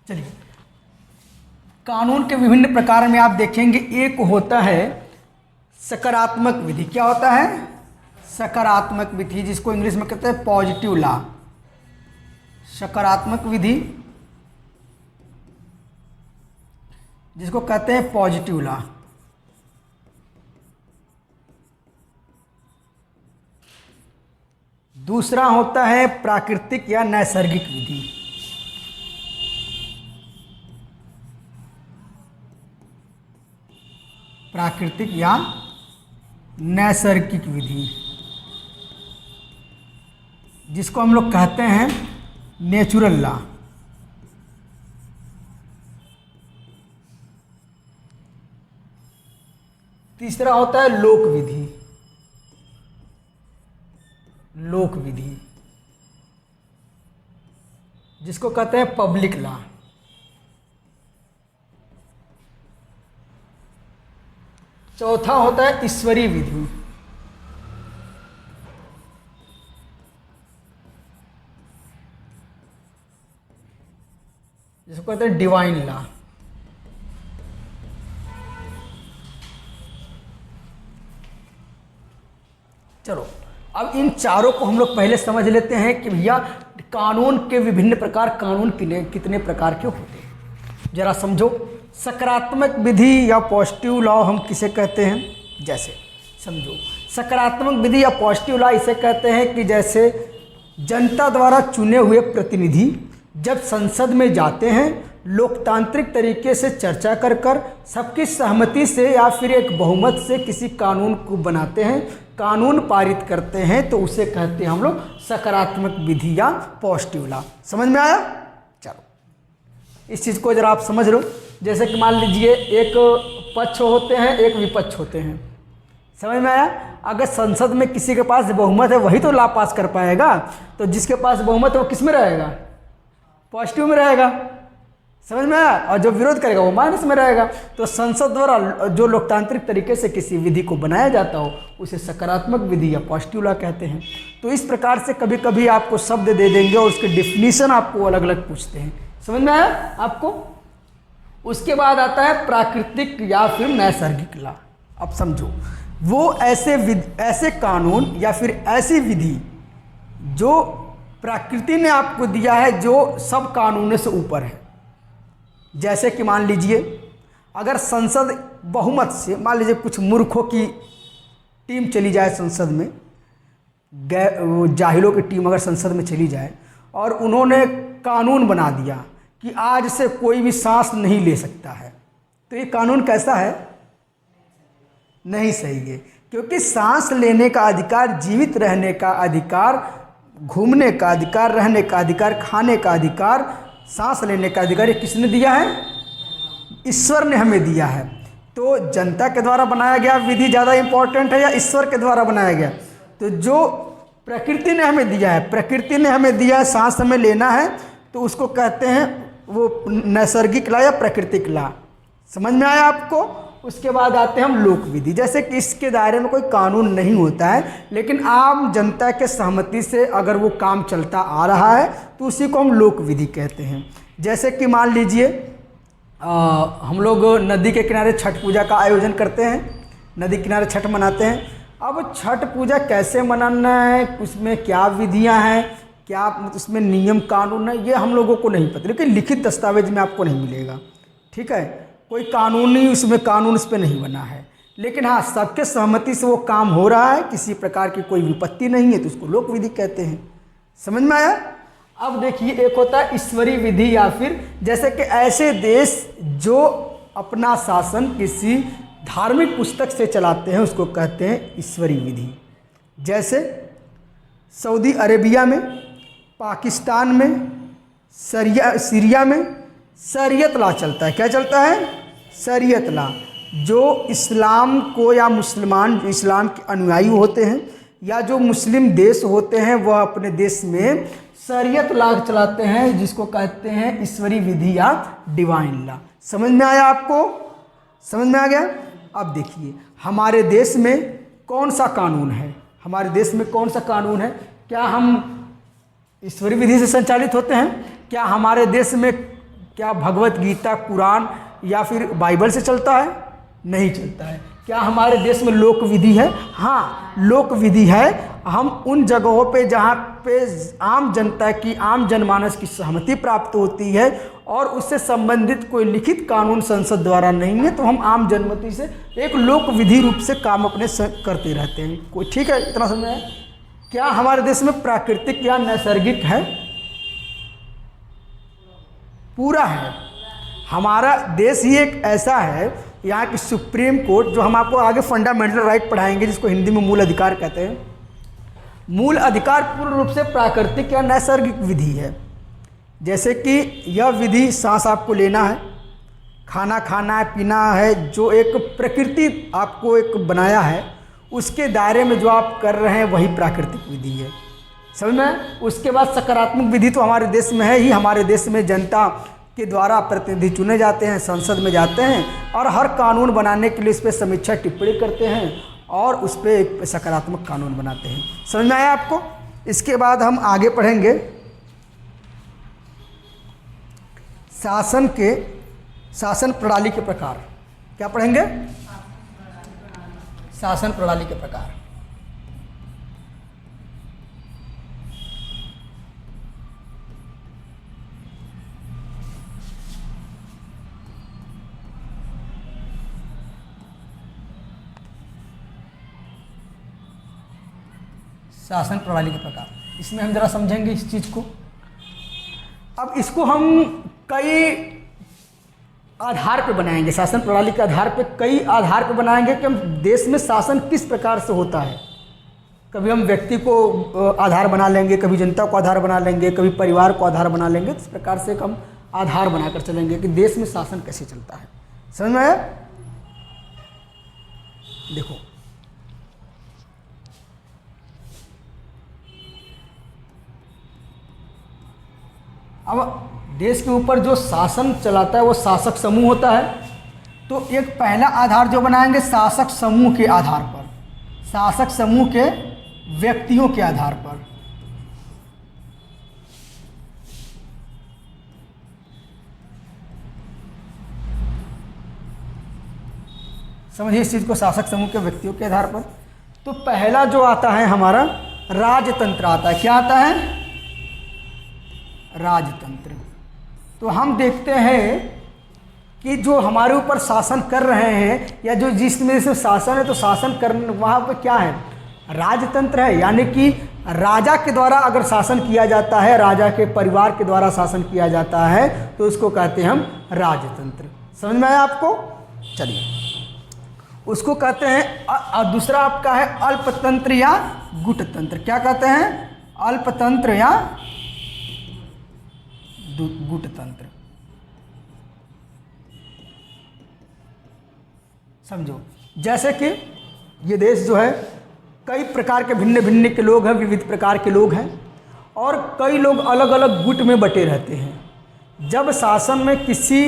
चलिए, कानून के विभिन्न प्रकार में आप देखेंगे, एक होता है सकारात्मक विधि। क्या होता है? सकारात्मक विधि, जिसको इंग्लिश में कहते हैं पॉजिटिव लॉ। सकारात्मक विधि जिसको कहते हैं पॉजिटिव लॉ। दूसरा होता है प्राकृतिक या नैसर्गिक विधि। प्राकृतिक या नैसर्गिक विधि, जिसको हम लोग कहते हैं नेचुरल लॉ। तीसरा होता है लोक विधि। लोक विधि जिसको कहते हैं पब्लिक लॉ। चौथा होता है ईश्वरीय विधि। जिसको कहते हैं डिवाइन लॉ। चलो, अब इन चारों को हम लोग पहले समझ लेते हैं कि भैया कानून के विभिन्न प्रकार, कानून कितने प्रकार के होते हैं। जरा समझो, सकारात्मक विधि या पॉजिटिव लॉ हम किसे कहते हैं? जैसे समझो, सकारात्मक विधि या पॉजिटिव लॉ इसे कहते हैं कि जैसे जनता द्वारा चुने हुए प्रतिनिधि जब संसद में जाते हैं, लोकतांत्रिक तरीके से चर्चा कर कर सबकी सहमति से या फिर एक बहुमत से किसी कानून को बनाते हैं, कानून पारित करते हैं, तो उसे कहते हैं हम लोग सकारात्मक विधि या पॉजिटिव लॉ। समझ में आया? चलो, इस चीज़ को जरा आप समझ लो। जैसे कि मान लीजिए एक पक्ष होते हैं, एक विपक्ष होते हैं। समझ में आया? अगर संसद में किसी के पास बहुमत है वही तो लॉ पास कर पाएगा, तो जिसके पास बहुमत है वो किस में रहेगा? पॉजिटिव में रहेगा। समझ में आया? और जो विरोध करेगा वो माइनस में रहेगा। तो संसद द्वारा जो लोकतांत्रिक तरीके से किसी विधि को बनाया जाता हो उसे सकारात्मक विधि या पॉजिटिव लॉ कहते हैं। तो इस प्रकार से कभी कभी आपको शब्द दे देंगे और उसके डिफिनीशन आपको अलग अलग पूछते हैं। समझ में आया आपको? उसके बाद आता है प्राकृतिक या फिर नैसर्गिक लॉ। अब समझो, वो ऐसे कानून या फिर ऐसी विधि जो प्रकृति ने आपको दिया है, जो सब कानूनों से ऊपर है। जैसे कि मान लीजिए अगर संसद बहुमत से, मान लीजिए कुछ मूर्खों की टीम चली जाए संसद में, जाहिलों की टीम अगर संसद में चली जाए और उन्होंने कानून बना दिया कि आज से कोई भी सांस नहीं ले सकता है, तो ये कानून कैसा है? नहीं सही है, क्योंकि सांस लेने का अधिकार, जीवित रहने का अधिकार, घूमने का अधिकार, रहने का अधिकार, खाने का अधिकार, सांस लेने का अधिकार, ये किसने दिया है? ईश्वर ने हमें दिया है। तो जनता के द्वारा बनाया गया विधि ज़्यादा इम्पोर्टेंट है या ईश्वर के द्वारा बनाया गया? तो जो प्रकृति ने हमें दिया है, प्रकृति ने हमें दिया है, सांस हमें लेना है, तो उसको कहते हैं वो नैसर्गिक लॉ या प्राकृतिक लॉ। समझ में आया आपको? उसके बाद आते हैं हम लोक विधि। जैसे कि इसके दायरे में कोई कानून नहीं होता है, लेकिन आम जनता के सहमति से अगर वो काम चलता आ रहा है तो उसी को हम लोक विधि कहते हैं। जैसे कि मान लीजिए हम लोग नदी के किनारे छठ पूजा का आयोजन करते हैं, नदी किनारे छठ मनाते हैं। अब छठ पूजा कैसे मनाना है, उसमें क्या विधियाँ हैं, क्या उसमें नियम कानून है, ये हम लोगों को नहीं पता, लेकिन लिखित दस्तावेज में आपको नहीं मिलेगा। ठीक है, कोई कानूनी उसमें कानून उस पर नहीं बना है, लेकिन हाँ सबके सहमति से वो काम हो रहा है, किसी प्रकार की कोई विपत्ति नहीं है, तो उसको लोक विधि कहते हैं। समझ में आया? अब देखिए, एक होता है ईश्वरीय विधि, या फिर जैसे कि ऐसे देश जो अपना शासन किसी धार्मिक पुस्तक से चलाते हैं उसको कहते हैं ईश्वरीय विधि। जैसे सऊदी अरेबिया में, पाकिस्तान में, सीरिया में शरीयत लॉ चलता है। क्या चलता है? शरीयत लॉ। जो इस्लाम को या मुसलमान, इस्लाम के अनुयायी होते हैं या जो मुस्लिम देश होते हैं, वह अपने देश में शरीयत लॉ चलाते हैं, जिसको कहते हैं ईश्वरीय विधि या डिवाइन लॉ। समझ में आया आपको? समझ में आ गया? अब देखिए, हमारे देश में कौन सा कानून है? हमारे देश में कौन सा कानून है? क्या हम ईश्वरीय विधि से संचालित होते हैं? क्या हमारे देश में क्या भगवत गीता, कुरान या फिर बाइबल से चलता है? नहीं चलता है। क्या हमारे देश में लोक विधि है? हाँ, लोक विधि है। हम उन जगहों पे जहाँ पे आम जनता की, आम जनमानस की सहमति प्राप्त होती है और उससे संबंधित कोई लिखित कानून संसद द्वारा नहीं है, तो हम आम जनमति से एक लोक विधि रूप से काम अपने करते रहते हैं। कोई ठीक है, इतना समझ में? क्या हमारे देश में प्राकृतिक या नैसर्गिक है? पूरा है। हमारा देश ही एक ऐसा है, यहाँ की सुप्रीम कोर्ट, जो हम आपको आगे फंडामेंटल राइट पढ़ाएंगे, जिसको हिंदी में मूल अधिकार कहते हैं। मूल अधिकार पूर्ण रूप से प्राकृतिक या नैसर्गिक विधि है। जैसे कि यह विधि सांस आपको लेना है, खाना खाना है, पीना है, जो एक प्रकृति आपको एक बनाया है, उसके दायरे में जो आप कर रहे हैं वही प्राकृतिक विधि है। समझ में? उसके बाद सकारात्मक विधि तो हमारे देश में है ही। हमारे देश में जनता के द्वारा प्रतिनिधि चुने जाते हैं, संसद में जाते हैं और हर कानून बनाने के लिए इस पर समीक्षा टिप्पणी करते हैं और उस पर एक सकारात्मक कानून बनाते हैं। समझ में आया आपको? इसके बाद हम आगे पढ़ेंगे शासन प्रणाली के प्रकार। क्या पढ़ेंगे? शासन प्रणाली के प्रकार। शासन प्रणाली के प्रकार, इसमें हम जरा समझेंगे इस चीज़ को। अब इसको हम कई आधार पे बनाएंगे। शासन प्रणाली के आधार पे, कई आधार पे बनाएंगे कि हम देश में शासन किस प्रकार से होता है। कभी हम व्यक्ति को आधार बना लेंगे, कभी जनता को आधार बना लेंगे, कभी परिवार को आधार बना लेंगे। इस प्रकार से हम आधार बनाकर चलेंगे कि देश में शासन कैसे चलता है। समझ में आया? देखो, अब देश के ऊपर जो शासन चलाता है वो शासक समूह होता है। तो एक पहला आधार जो बनाएंगे शासक समूह के आधार पर, शासक समूह के व्यक्तियों के आधार पर। समझिए इस चीज़ को, शासक समूह के व्यक्तियों के आधार पर। तो पहला जो आता है हमारा राजतंत्र आता है। क्या आता है? राजतंत्र। तो हम देखते हैं कि जो हमारे ऊपर शासन कर रहे हैं या जो जिसमें से शासन है, तो शासन करने वहाँ पर क्या है? राजतंत्र है। यानी कि राजा के द्वारा अगर शासन किया जाता है, राजा के परिवार के द्वारा शासन किया जाता है, तो उसको कहते हैं हम राजतंत्र। समझ में आया आपको? चलिए, उसको कहते हैं। दूसरा आपका है अल्पतंत्र या गुटतंत्र। क्या कहते हैं? अल्पतंत्र या गुटतंत्र। समझो, जैसे कि ये देश जो है कई प्रकार के भिन्न भिन्न के लोग हैं, विविध प्रकार के लोग हैं और कई लोग अलग अलग गुट में बटे रहते हैं। जब शासन में किसी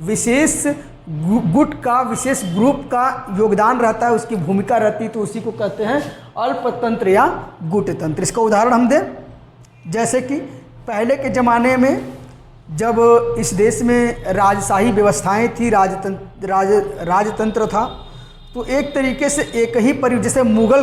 विशेष गुट का, विशेष ग्रुप का योगदान रहता है, उसकी भूमिका रहती है, तो उसी को कहते हैं अल्पतंत्र या गुटतंत्र। इसका उदाहरण हम दें, जैसे कि पहले के ज़माने में जब इस देश में राजशाही व्यवस्थाएं थी, राजतंत्र था, तो एक तरीके से एक ही जैसे मुगल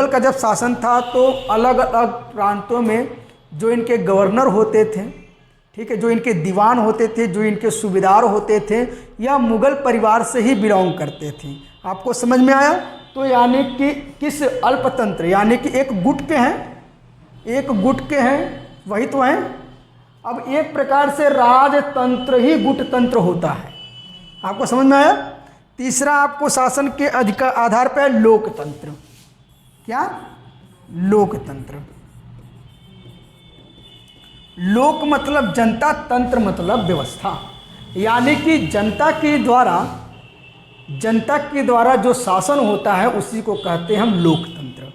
का जब शासन था, तो अलग अलग प्रांतों में जो इनके गवर्नर होते थे, ठीक है, जो इनके दीवान होते थे, जो इनके सूबेदार होते थे, या मुगल परिवार से ही बिलोंग करते थे। आपको समझ में आया? तो यानी कि किस अल्पतंत्र, यानी कि एक गुट के हैं, वही तो हैं। अब एक प्रकार से राजतंत्र ही गुटतंत्र होता है। आपको समझ में आया? तीसरा आपको शासन के आधार पर लोकतंत्र। क्या? लोकतंत्र। लोक मतलब जनता, तंत्र मतलब व्यवस्था। यानी कि जनता के द्वारा जो शासन होता है उसी को कहते हैं हम लोकतंत्र।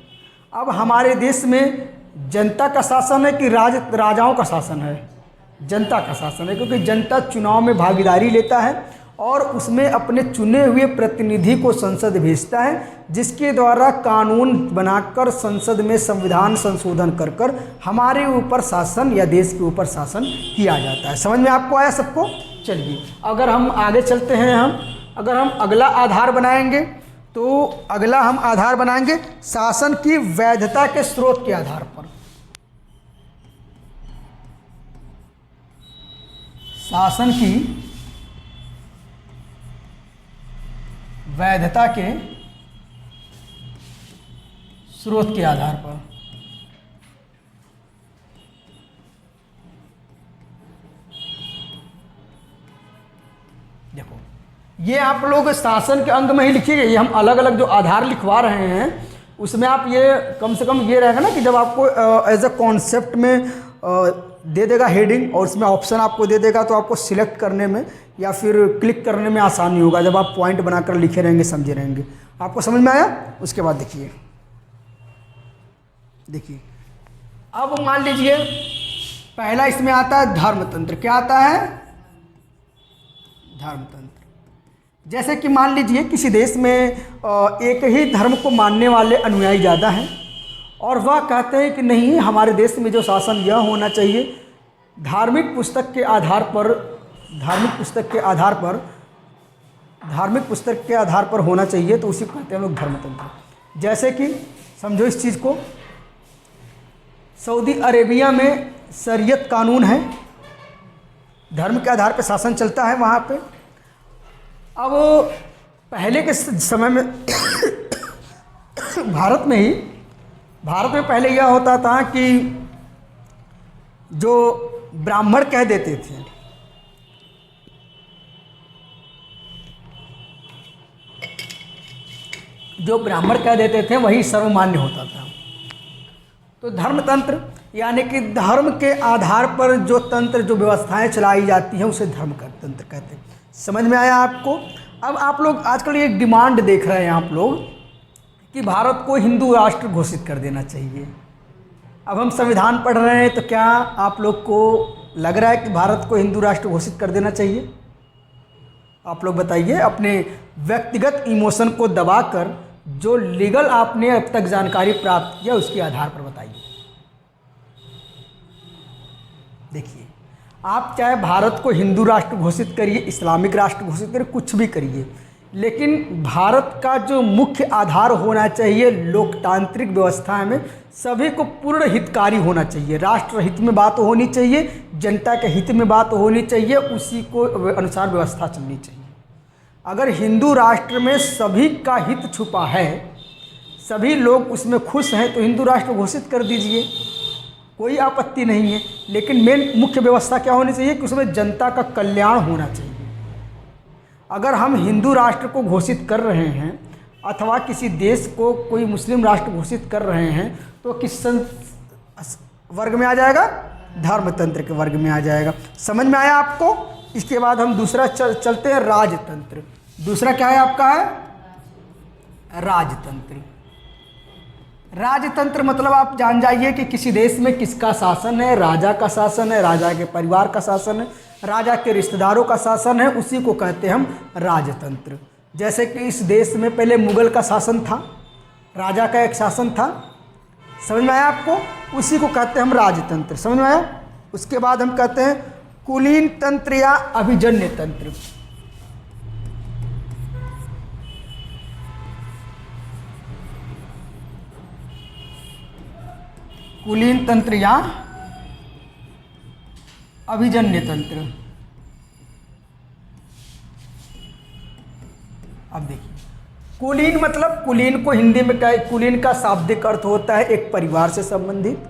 अब हमारे देश में जनता का शासन है कि राजाओं का शासन है? जनता का शासन है, क्योंकि जनता चुनाव में भागीदारी लेता है और उसमें अपने चुने हुए प्रतिनिधि को संसद भेजता है, जिसके द्वारा कानून बनाकर संसद में संविधान संशोधन कर कर हमारे ऊपर शासन या देश के ऊपर शासन किया जाता है। समझ में आपको आया सबको? चलिए अगर हम आगे चलते हैं, अगर हम अगला आधार बनाएंगे तो अगला हम आधार बनाएंगे शासन की वैधता के स्रोत के आधार पर। शासन की वैधता के स्रोत के आधार पर। देखो ये आप लोग शासन के अंग में ही लिखिएगा, ये हम अलग अलग जो आधार लिखवा रहे हैं उसमें आप ये कम से कम ये रहेगा ना कि जब आपको एज अ कॉन्सेप्ट में दे देगा हेडिंग और उसमें ऑप्शन आपको दे देगा तो आपको सिलेक्ट करने में या फिर क्लिक करने में आसानी होगा जब आप पॉइंट बनाकर लिखे रहेंगे, समझे रहेंगे। आपको समझ में आया? उसके बाद देखिए अब मान लीजिए पहला इसमें आता है धर्मतंत्र। क्या आता है? धर्मतंत्र। जैसे कि मान लीजिए किसी देश में एक ही धर्म को मानने वाले अनुयायी ज़्यादा हैं और वह कहते हैं कि नहीं, हमारे देश में जो शासन यह होना चाहिए धार्मिक पुस्तक के आधार पर होना चाहिए, तो उसी को कहते हैं हम लोग धर्मतंत्र। जैसे कि समझो इस चीज़ को, सऊदी अरेबिया में शरीयत कानून है, धर्म के आधार पर शासन चलता है वहाँ पे। अब पहले के समय में भारत में पहले यह होता था कि जो ब्राह्मण कह देते थे, वही सर्वमान्य होता था। तो धर्मतंत्र यानी कि धर्म के आधार पर जो तंत्र, जो व्यवस्थाएं चलाई जाती हैं उसे धर्म का तंत्र कहते हैं। समझ में आया आपको? अब आप लोग आजकल एक डिमांड देख रहे हैं आप लोग कि भारत को हिंदू राष्ट्र घोषित कर देना चाहिए। अब हम संविधान पढ़ रहे हैं तो क्या आप लोग को लग रहा है कि भारत को हिंदू राष्ट्र घोषित कर देना चाहिए? आप लोग बताइए, अपने व्यक्तिगत इमोशन को दबाकर जो लीगल आपने अब तक जानकारी प्राप्त किया उसके आधार पर बताइए। देखिए, आप चाहे भारत को हिंदू राष्ट्र घोषित करिए, इस्लामिक राष्ट्र घोषित करिए, कुछ भी करिए, लेकिन भारत का जो मुख्य आधार होना चाहिए लोकतांत्रिक व्यवस्था में सभी को पूर्ण हितकारी होना चाहिए। राष्ट्र हित में बात होनी चाहिए, जनता के हित में बात होनी चाहिए, उसी को अनुसार व्यवस्था चलनी चाहिए। अगर हिंदू राष्ट्र में सभी का हित छुपा है, सभी लोग उसमें खुश हैं, तो हिंदू राष्ट्र घोषित कर दीजिए, कोई आपत्ति नहीं है। लेकिन मेन मुख्य व्यवस्था क्या होनी चाहिए कि उसमें जनता का कल्याण होना चाहिए। अगर हम हिंदू राष्ट्र को घोषित कर रहे हैं अथवा किसी देश को कोई मुस्लिम राष्ट्र घोषित कर रहे हैं तो किस वर्ग में आ जाएगा? धर्मतंत्र के वर्ग में आ जाएगा। समझ में आया आपको? इसके बाद हम दूसरा चलते हैं राजतंत्र। दूसरा क्या है आपका? है राजतंत्र। राजतंत्र मतलब आप जान जाइए कि किसी देश में किसका शासन है, राजा का शासन है, राजा के परिवार का शासन है, राजा के रिश्तेदारों का शासन है, उसी को कहते हैं हम राजतंत्र। जैसे कि इस देश में पहले मुगल का शासन था, राजा का एक शासन था। समझ में आया आपको? उसी को कहते हैं हम राजतंत्र। समझ में आया? उसके बाद हम कहते हैं कुलीन तंत्र या अभिजन्य तंत्र। कुलीन तंत्र या अभिजन्य तंत्र। अब देखिए, कुलीन मतलब, कुलीन को हिंदी में क्या है? कुलीन का शाब्दिक अर्थ होता है एक परिवार से संबंधित।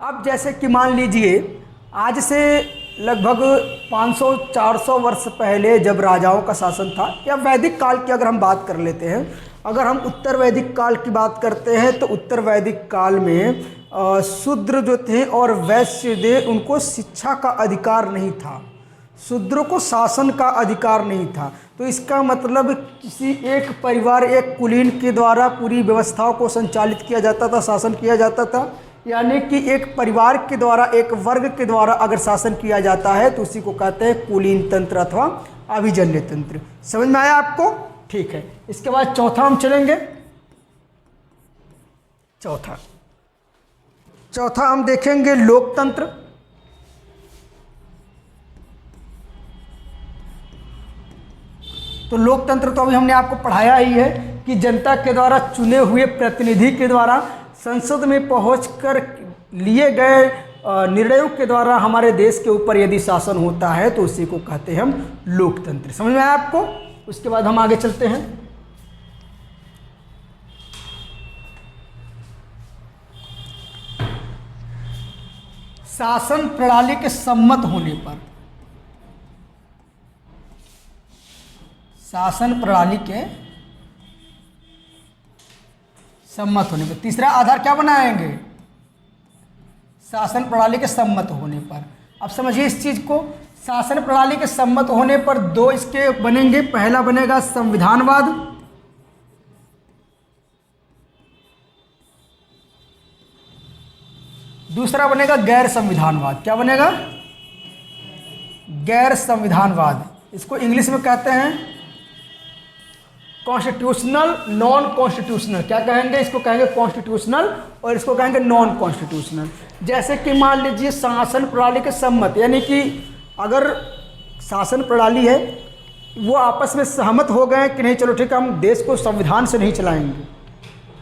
अब जैसे कि मान लीजिए आज से लगभग 500-400 वर्ष पहले जब राजाओं का शासन था, या वैदिक काल की अगर हम बात कर लेते हैं, अगर हम उत्तर वैदिक काल की बात करते हैं तो उत्तर वैदिक काल में शूद्र जो थे और वैश्य थे, उनको शिक्षा का अधिकार नहीं था, शूद्रों को शासन का अधिकार नहीं था। तो इसका मतलब किसी एक परिवार, एक कुलीन के द्वारा पूरी व्यवस्थाओं को संचालित किया जाता था, शासन किया जाता था। यानी कि एक परिवार के द्वारा, एक वर्ग के द्वारा अगर शासन किया जाता है तो उसी को कहते हैं कुलीन तंत्र अथवा अभिजन्य तंत्र। समझ में आया आपको? ठीक है। इसके बाद चौथा हम चलेंगे। चौथा हम देखेंगे लोकतंत्र। तो लोकतंत्र तो अभी हमने आपको पढ़ाया ही है कि जनता के द्वारा चुने हुए प्रतिनिधि के द्वारा संसद में पहुंचकर लिए गए निर्णयों के द्वारा हमारे देश के ऊपर यदि शासन होता है तो उसी को कहते हैं हम लोकतंत्र। समझ में आया आपको? उसके बाद हम आगे चलते हैं। शासन प्रणाली के सम्मत होने पर, शासन प्रणाली के सम्मत होने पर तीसरा आधार क्या बनाएंगे? शासन प्रणाली के सम्मत होने पर। अब समझिए इस चीज को, शासन प्रणाली के सम्मत होने पर दो इसके बनेंगे। पहला बनेगा संविधानवाद, दूसरा बनेगा गैर संविधानवाद। क्या बनेगा? गैर संविधानवाद। इसको इंग्लिश में कहते हैं कॉन्स्टिट्यूशनल, नॉन कॉन्स्टिट्यूशनल। क्या कहेंगे? इसको कहेंगे कॉन्स्टिट्यूशनल और इसको कहेंगे नॉन कॉन्स्टिट्यूशनल। जैसे कि मान लीजिए शासन प्रणाली के सम्मत, यानी कि अगर शासन प्रणाली है वो आपस में सहमत हो गए कि नहीं चलो ठीक है हम देश को संविधान से नहीं चलाएंगे,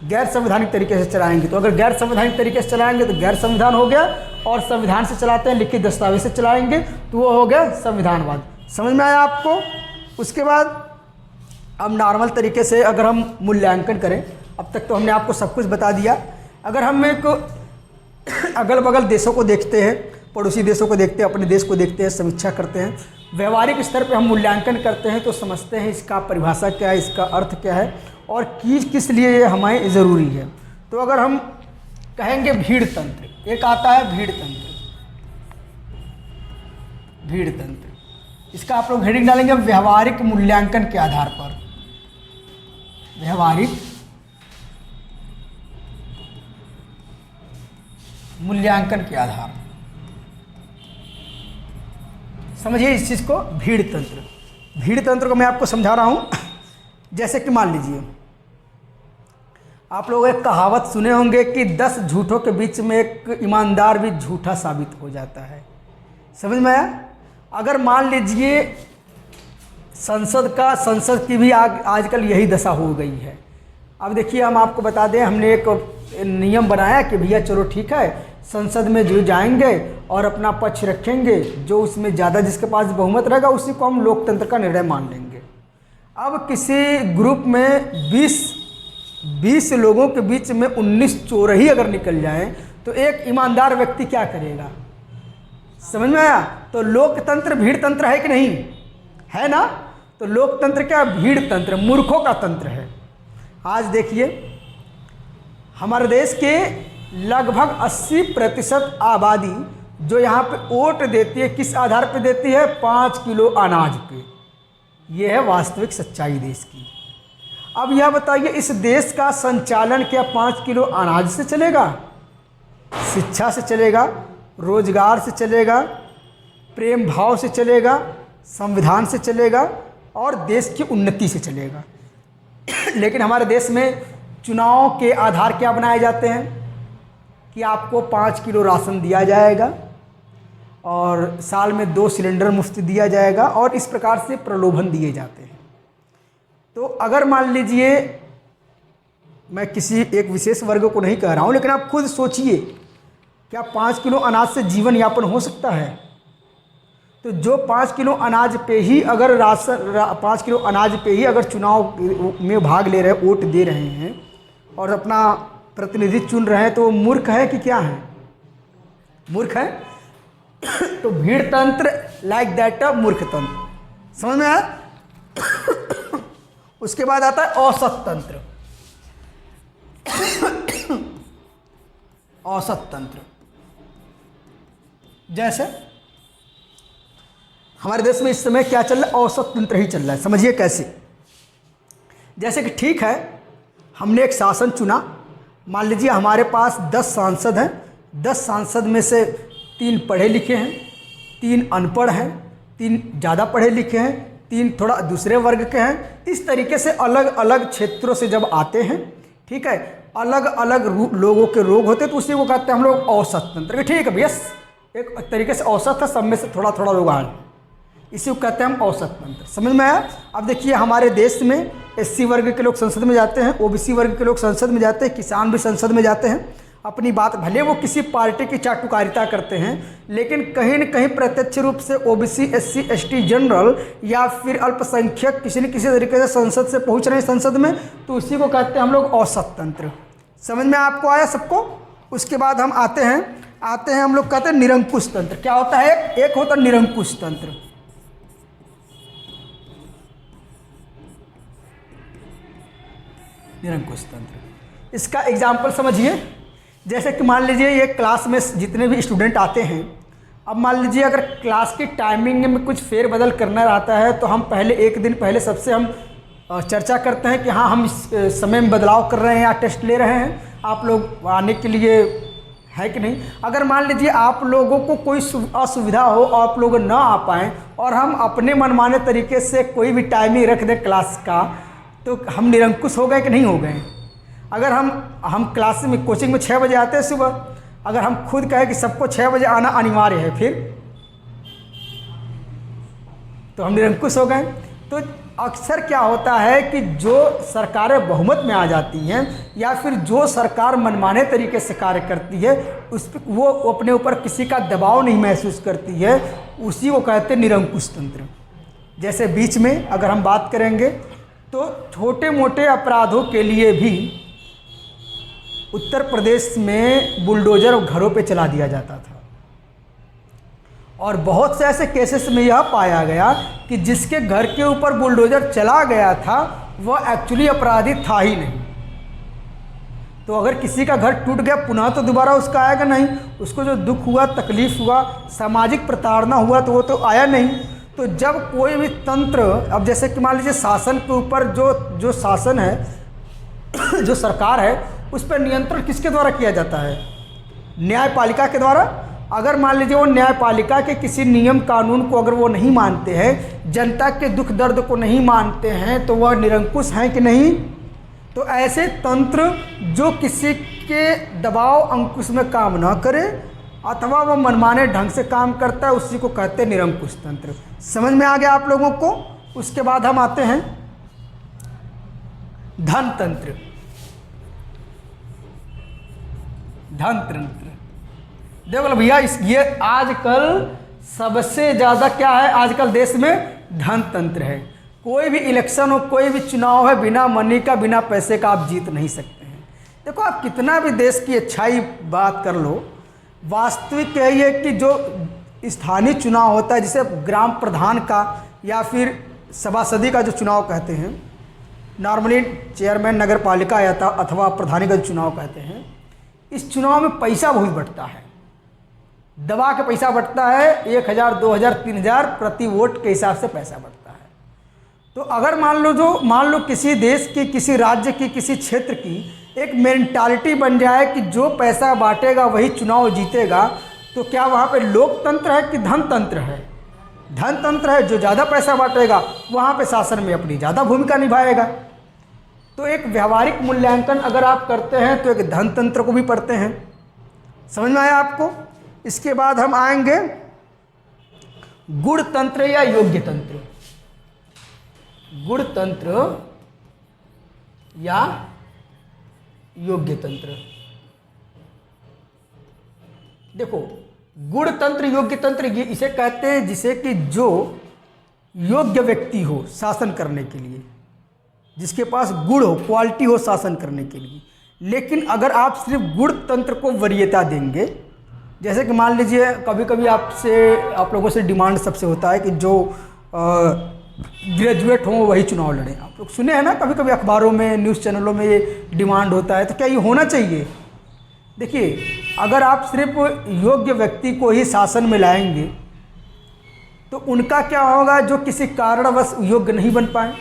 गैर संवैधानिक तरीके से चलाएंगे। तो अगर गैर संवैधानिक तरीके से चलाएंगे तो गैर संविधान हो गया, और संविधान से चलाते हैं लिखित दस्तावेज से चलाएंगे तो वो हो गया संविधानवाद। समझ में आया आपको? उसके बाद अब नॉर्मल तरीके से अगर हम मूल्यांकन करें, अब तक तो हमने आपको सब कुछ बता दिया। अगर हम एक अगल बगल देशों को देखते हैं, पड़ोसी देशों को देखते हैं, अपने देश को देखते हैं, समीक्षा करते हैं, व्यवहारिक स्तर पे हम मूल्यांकन करते हैं तो समझते हैं इसका परिभाषा क्या है, इसका अर्थ क्या है और किस लिए ये हमें ज़रूरी है। तो अगर हम कहेंगे भीड़ तंत्र, एक आता है भीड़ तंत्र। भीड़ तंत्र, इसका आप लोग हेडिंग डालेंगे व्यवहारिक मूल्यांकन के आधार पर। व्यवहारिक मूल्यांकन के आधार, समझिए इस चीज़ को। भीड़ तंत्र, भीड़ तंत्र को मैं आपको समझा रहा हूँ। जैसे कि मान लीजिए आप लोग एक कहावत सुने होंगे कि 10 झूठों के बीच में एक ईमानदार भी झूठा साबित हो जाता है। समझ में आया? अगर मान लीजिए संसद की भी आजकल यही दशा हो गई है। अब देखिए हम आपको बता दें, हमने एक नियम बनाया कि भैया चलो ठीक है संसद में जो जाएंगे और अपना पक्ष रखेंगे, जो उसमें ज़्यादा जिसके पास बहुमत रहेगा उसी को हम लोकतंत्र का निर्णय मान लेंगे। अब किसी ग्रुप में 20 लोगों के बीच में 19 चोर ही अगर निकल जाएं तो एक ईमानदार व्यक्ति क्या करेगा? समझ में आया? तो लोकतंत्र भीड़ तंत्र है कि नहीं है ना? तो लोकतंत्र क्या? भीड़ तंत्र, मूर्खों का तंत्र है। आज देखिए हमारे देश के लगभग 80% आबादी जो यहाँ पे वोट देती है किस आधार पे देती है? 5 किलो अनाज पे। यह है वास्तविक सच्चाई देश की। अब यह बताइए इस देश का संचालन क्या 5 किलो अनाज से चलेगा? शिक्षा से चलेगा, रोजगार से चलेगा, प्रेम भाव से चलेगा, संविधान से चलेगा और देश की उन्नति से चलेगा। लेकिन हमारे देश में चुनाव के आधार क्या बनाए जाते हैं कि आपको 5 किलो राशन दिया जाएगा और साल में 2 सिलेंडर मुफ्त दिया जाएगा और इस प्रकार से प्रलोभन दिए जाते हैं। तो अगर मान लीजिए, मैं किसी एक विशेष वर्ग को नहीं कह रहा हूँ, लेकिन आप खुद सोचिए क्या 5 किलो अनाज से जीवन यापन हो सकता है? तो जो 5 किलो अनाज पे ही अगर 5 किलो अनाज पे ही अगर चुनाव में भाग ले रहे, वोट दे रहे हैं और अपना प्रतिनिधि चुन रहे हैं तो वो मूर्ख है कि क्या है? मूर्ख है। तो भीड़ तंत्र लाइक दैट मूर्ख तंत्र। समझ में आया? उसके बाद आता है औसत तंत्र। औसत तंत्र, जैसे हमारे देश में इस समय क्या चल रहा है? औसत तंत्र ही चल रहा है। समझिए कैसे? जैसे कि ठीक है हमने एक शासन चुना, मान लीजिए हमारे पास 10 सांसद हैं 10 सांसद में से 3 पढ़े लिखे हैं, 3 अनपढ़ हैं, 3 ज़्यादा पढ़े लिखे हैं, 3 थोड़ा दूसरे वर्ग के हैं। इस तरीके से अलग अलग क्षेत्रों से जब आते हैं, ठीक है, अलग अलग लोगों के रोग होते हैं, तो उसी को कहते हैं हम लोग औसत तंत्र। ठीक है भैया, एक तरीके से औसत है, सब में से थोड़ा थोड़ा रोग आए, इसी को कहते हैं हम औसत तंत्र। समझ में आया? अब देखिए हमारे देश में SC वर्ग के लोग संसद में जाते हैं, OBC वर्ग के लोग संसद में जाते हैं, किसान भी संसद में जाते हैं। अपनी बात, भले वो किसी पार्टी की चाटुकारिता करते हैं, लेकिन कहीं न कहीं प्रत्यक्ष रूप से OBC, SC, ST, जनरल या फिर अल्पसंख्यक किसी न किसी तरीके से संसद से पहुंच रहे हैं संसद में, तो उसी को कहते हैं हम लोग औसत तंत्र। समझ में आपको आया सबको? उसके बाद हम आते हैं हम लोग कहते हैं निरंकुश तंत्र। क्या होता है? एक होता है निरंकुश तंत्र। निरंकुश तंत्र, इसका एग्जाम्पल समझिए। जैसे कि मान लीजिए ये क्लास में जितने भी स्टूडेंट आते हैं, अब मान लीजिए अगर क्लास की टाइमिंग में कुछ फेरबदल करना रहता है, तो हम पहले एक दिन पहले सबसे हम चर्चा करते हैं कि हाँ हम इस समय में बदलाव कर रहे हैं या टेस्ट ले रहे हैं, आप लोग आने के लिए है कि नहीं। अगर मान लीजिए आप लोगों को कोई असुविधा हो और आप लोग ना आ पाएँ और हम अपने मनमाने तरीके से कोई भी टाइमिंग रख दें क्लास का, तो हम निरंकुश हो गए कि नहीं हो गए? अगर हम क्लास में कोचिंग में 6 बजे आते हैं सुबह, अगर हम खुद कहें कि सबको 6 बजे आना अनिवार्य है, फिर तो हम निरंकुश हो गए। तो अक्सर क्या होता है कि जो सरकारें बहुमत में आ जाती हैं या फिर जो सरकार मनमाने तरीके से कार्य करती है, उस पर वो अपने ऊपर किसी का दबाव नहीं महसूस करती है, उसी को कहते हैं निरंकुश तंत्र। जैसे बीच में अगर हम बात करेंगे तो छोटे मोटे अपराधों के लिए भी उत्तर प्रदेश में बुलडोजर घरों पे चला दिया जाता था, और बहुत से ऐसे केसेस में यह पाया गया कि जिसके घर के ऊपर बुलडोजर चला गया था वह एक्चुअली अपराधी था ही नहीं। तो अगर किसी का घर टूट गया, पुनः तो दोबारा उसका आएगा नहीं, उसको जो दुख हुआ, तकलीफ हुआ, सामाजिक प्रताड़ना हुआ, तो वो तो आया नहीं। तो जब कोई भी तंत्र, अब जैसे कि मान लीजिए शासन के ऊपर जो शासन है जो सरकार है, उस पर नियंत्रण किसके द्वारा किया जाता है? न्यायपालिका के द्वारा। अगर मान लीजिए वो न्यायपालिका के किसी नियम कानून को अगर वो नहीं मानते हैं, जनता के दुख दर्द को नहीं मानते हैं, तो वह निरंकुश हैं कि नहीं? तो ऐसे तंत्र जो किसी के दबाव अंकुश में काम ना करे अथवा वह मनमाने ढंग से काम करता है, उसी को कहते हैं निरंकुश तंत्र। समझ में आ गया आप लोगों को? उसके बाद हम आते हैं धन तंत्र। धन तंत्र देखो लो भैया, ये आजकल सबसे ज़्यादा क्या है, आजकल देश में धन तंत्र है। कोई भी इलेक्शन हो, कोई भी चुनाव है, बिना मनी का, बिना पैसे का आप जीत नहीं सकते हैं। देखो आप कितना भी देश की अच्छाई बात कर लो, वास्तविक यही है कि जो स्थानीय चुनाव होता है, जिसे ग्राम प्रधान का या फिर सभासदी का जो चुनाव कहते हैं, नॉर्मली चेयरमैन नगर पालिका या अथवा प्रधानी का जो चुनाव कहते हैं, इस चुनाव में पैसा बहुत बढ़ता है, दबा के पैसा बढ़ता है। 1000, 2000, 3000 प्रति वोट के हिसाब से पैसा बढ़ता है। तो अगर मान लो किसी देश की, किसी राज्य की, किसी क्षेत्र की एक मेंटालिटी बन जाए कि जो पैसा बांटेगा वही चुनाव जीतेगा, तो क्या वहाँ पे लोकतंत्र है कि धनतंत्र है? धनतंत्र है। जो ज़्यादा पैसा बांटेगा वहाँ पे शासन में अपनी ज़्यादा भूमिका निभाएगा। तो एक व्यवहारिक मूल्यांकन अगर आप करते हैं तो एक धनतंत्र को भी पढ़ते हैं। समझ में आया आपको? इसके बाद हम आएंगे गुण तंत्र या योग्य तंत्र। गुण तंत्र या योग्य तंत्र। देखो, गुण तंत्र, योग्य तंत्र, ये इसे कहते हैं जिसे कि जो योग्य व्यक्ति हो शासन करने के लिए, जिसके पास गुण हो, क्वालिटी हो शासन करने के लिए। लेकिन अगर आप सिर्फ गुण तंत्र को वरीयता देंगे, जैसे कि मान लीजिए कभी कभी आप लोगों से डिमांड सबसे होता है कि जो ग्रेजुएट हों वही चुनाव लड़ें। आप लोग सुने हैं ना, कभी कभी अखबारों में, न्यूज़ चैनलों में ये डिमांड होता है। तो क्या ये होना चाहिए? देखिए, अगर आप सिर्फ योग्य व्यक्ति को ही शासन में लाएंगे तो उनका क्या होगा जो किसी कारणवश योग्य नहीं बन पाए।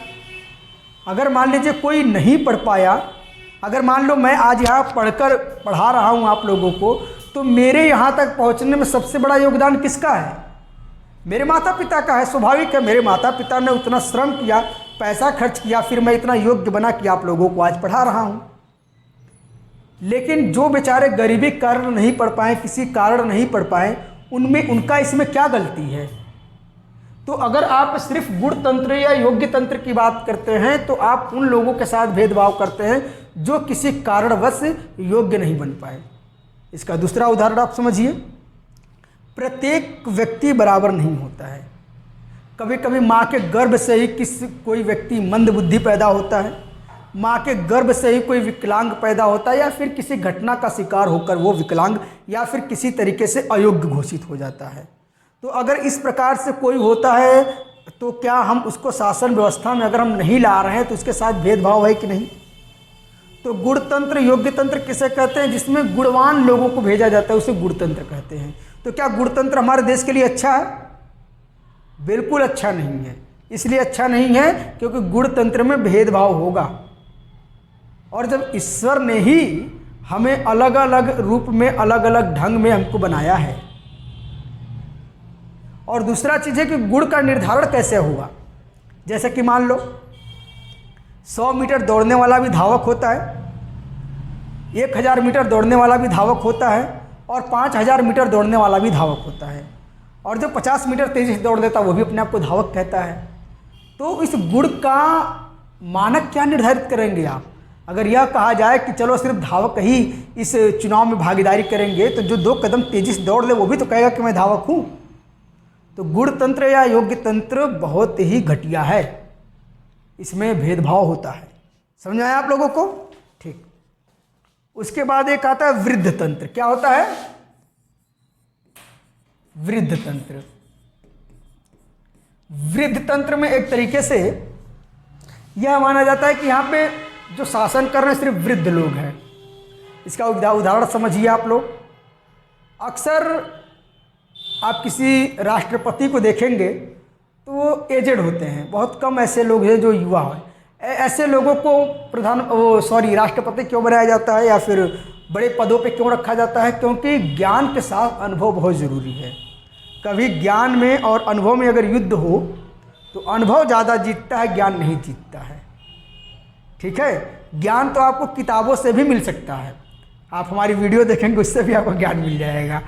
अगर मान लीजिए कोई नहीं पढ़ पाया, अगर मान लो मैं आज यहाँ पढ़ा रहा हूँ आप लोगों को, तो मेरे यहाँ तक पहुँचने में सबसे बड़ा योगदान किसका है? मेरे माता पिता का है। स्वाभाविक है, मेरे माता पिता ने उतना श्रम किया, पैसा खर्च किया, फिर मैं इतना योग्य बना कि आप लोगों को आज पढ़ा रहा हूँ। लेकिन जो बेचारे गरीबी के कारण नहीं पढ़ पाए, किसी कारण नहीं पढ़ पाए, उनमें उनका इसमें क्या गलती है? तो अगर आप सिर्फ गुण तंत्र या योग्य तंत्र की बात करते हैं तो आप उन लोगों के साथ भेदभाव करते हैं जो किसी कारणवश योग्य नहीं बन पाए। इसका दूसरा उदाहरण आप समझिए। प्रत्येक व्यक्ति बराबर नहीं होता है। कभी कभी माँ के गर्भ से ही कोई व्यक्ति मंदबुद्धि पैदा होता है, माँ के गर्भ से ही कोई विकलांग पैदा होता है, या फिर किसी घटना का शिकार होकर वो विकलांग या फिर किसी तरीके से अयोग्य घोषित हो जाता है। तो अगर इस प्रकार से कोई होता है तो क्या हम उसको शासन व्यवस्था में अगर हम नहीं ला रहे हैं तो उसके साथ भेदभाव है कि नहीं? तो गुणतंत्र योग्य तंत्र किसे कहते हैं? जिसमें गुणवान लोगों को भेजा जाता है उसे गुणतंत्र कहते हैं। तो क्या गुणतंत्र हमारे देश के लिए अच्छा है? बिल्कुल अच्छा नहीं है। इसलिए अच्छा नहीं है क्योंकि गुणतंत्र में भेदभाव होगा। और जब ईश्वर ने ही हमें अलग अलग रूप में, अलग अलग ढंग में हमको बनाया है। और दूसरा चीज़ है कि गुण का निर्धारण कैसे होगा? जैसे कि मान लो 100 मीटर दौड़ने वाला भी धावक होता है, 1000 मीटर दौड़ने वाला भी धावक होता है, और 5000 मीटर दौड़ने वाला भी धावक होता है, और जो 50 मीटर तेजी से दौड़ देता है वो भी अपने आप को धावक कहता है। तो इस गुण का मानक क्या निर्धारित करेंगे आप? अगर यह कहा जाए कि चलो सिर्फ धावक ही इस चुनाव में भागीदारी करेंगे तो जो 2 कदम तेजी से दौड़ ले वो भी तो कहेगा कि मैं धावक हूँ। तो गुण तंत्र या योग्य तंत्र बहुत ही घटिया है, इसमें भेदभाव होता है। समझ आया आप लोगों को? ठीक। उसके बाद एक आता है वृद्ध तंत्र। क्या होता है? वृद्ध तंत्र। वृद्ध तंत्र में एक तरीके से यह माना जाता है कि यहाँ पे जो शासन कर रहे हैं सिर्फ वृद्ध लोग हैं। इसका उदाहरण समझिए आप लोग। अक्सर आप किसी राष्ट्रपति को देखेंगे तो वो एजेड होते हैं, बहुत कम ऐसे लोग हैं जो युवा हैं। ऐसे लोगों को राष्ट्रपति क्यों बनाया जाता है या फिर बड़े पदों पे क्यों रखा जाता है? क्योंकि ज्ञान के साथ अनुभव बहुत ज़रूरी है। कभी ज्ञान में और अनुभव में अगर युद्ध हो तो अनुभव ज़्यादा जीतता है, ज्ञान नहीं जीतता है। ठीक है? ज्ञान तो आपको किताबों से भी मिल सकता है, आप हमारी वीडियो देखेंगे उससे भी आपको ज्ञान मिल जाएगा,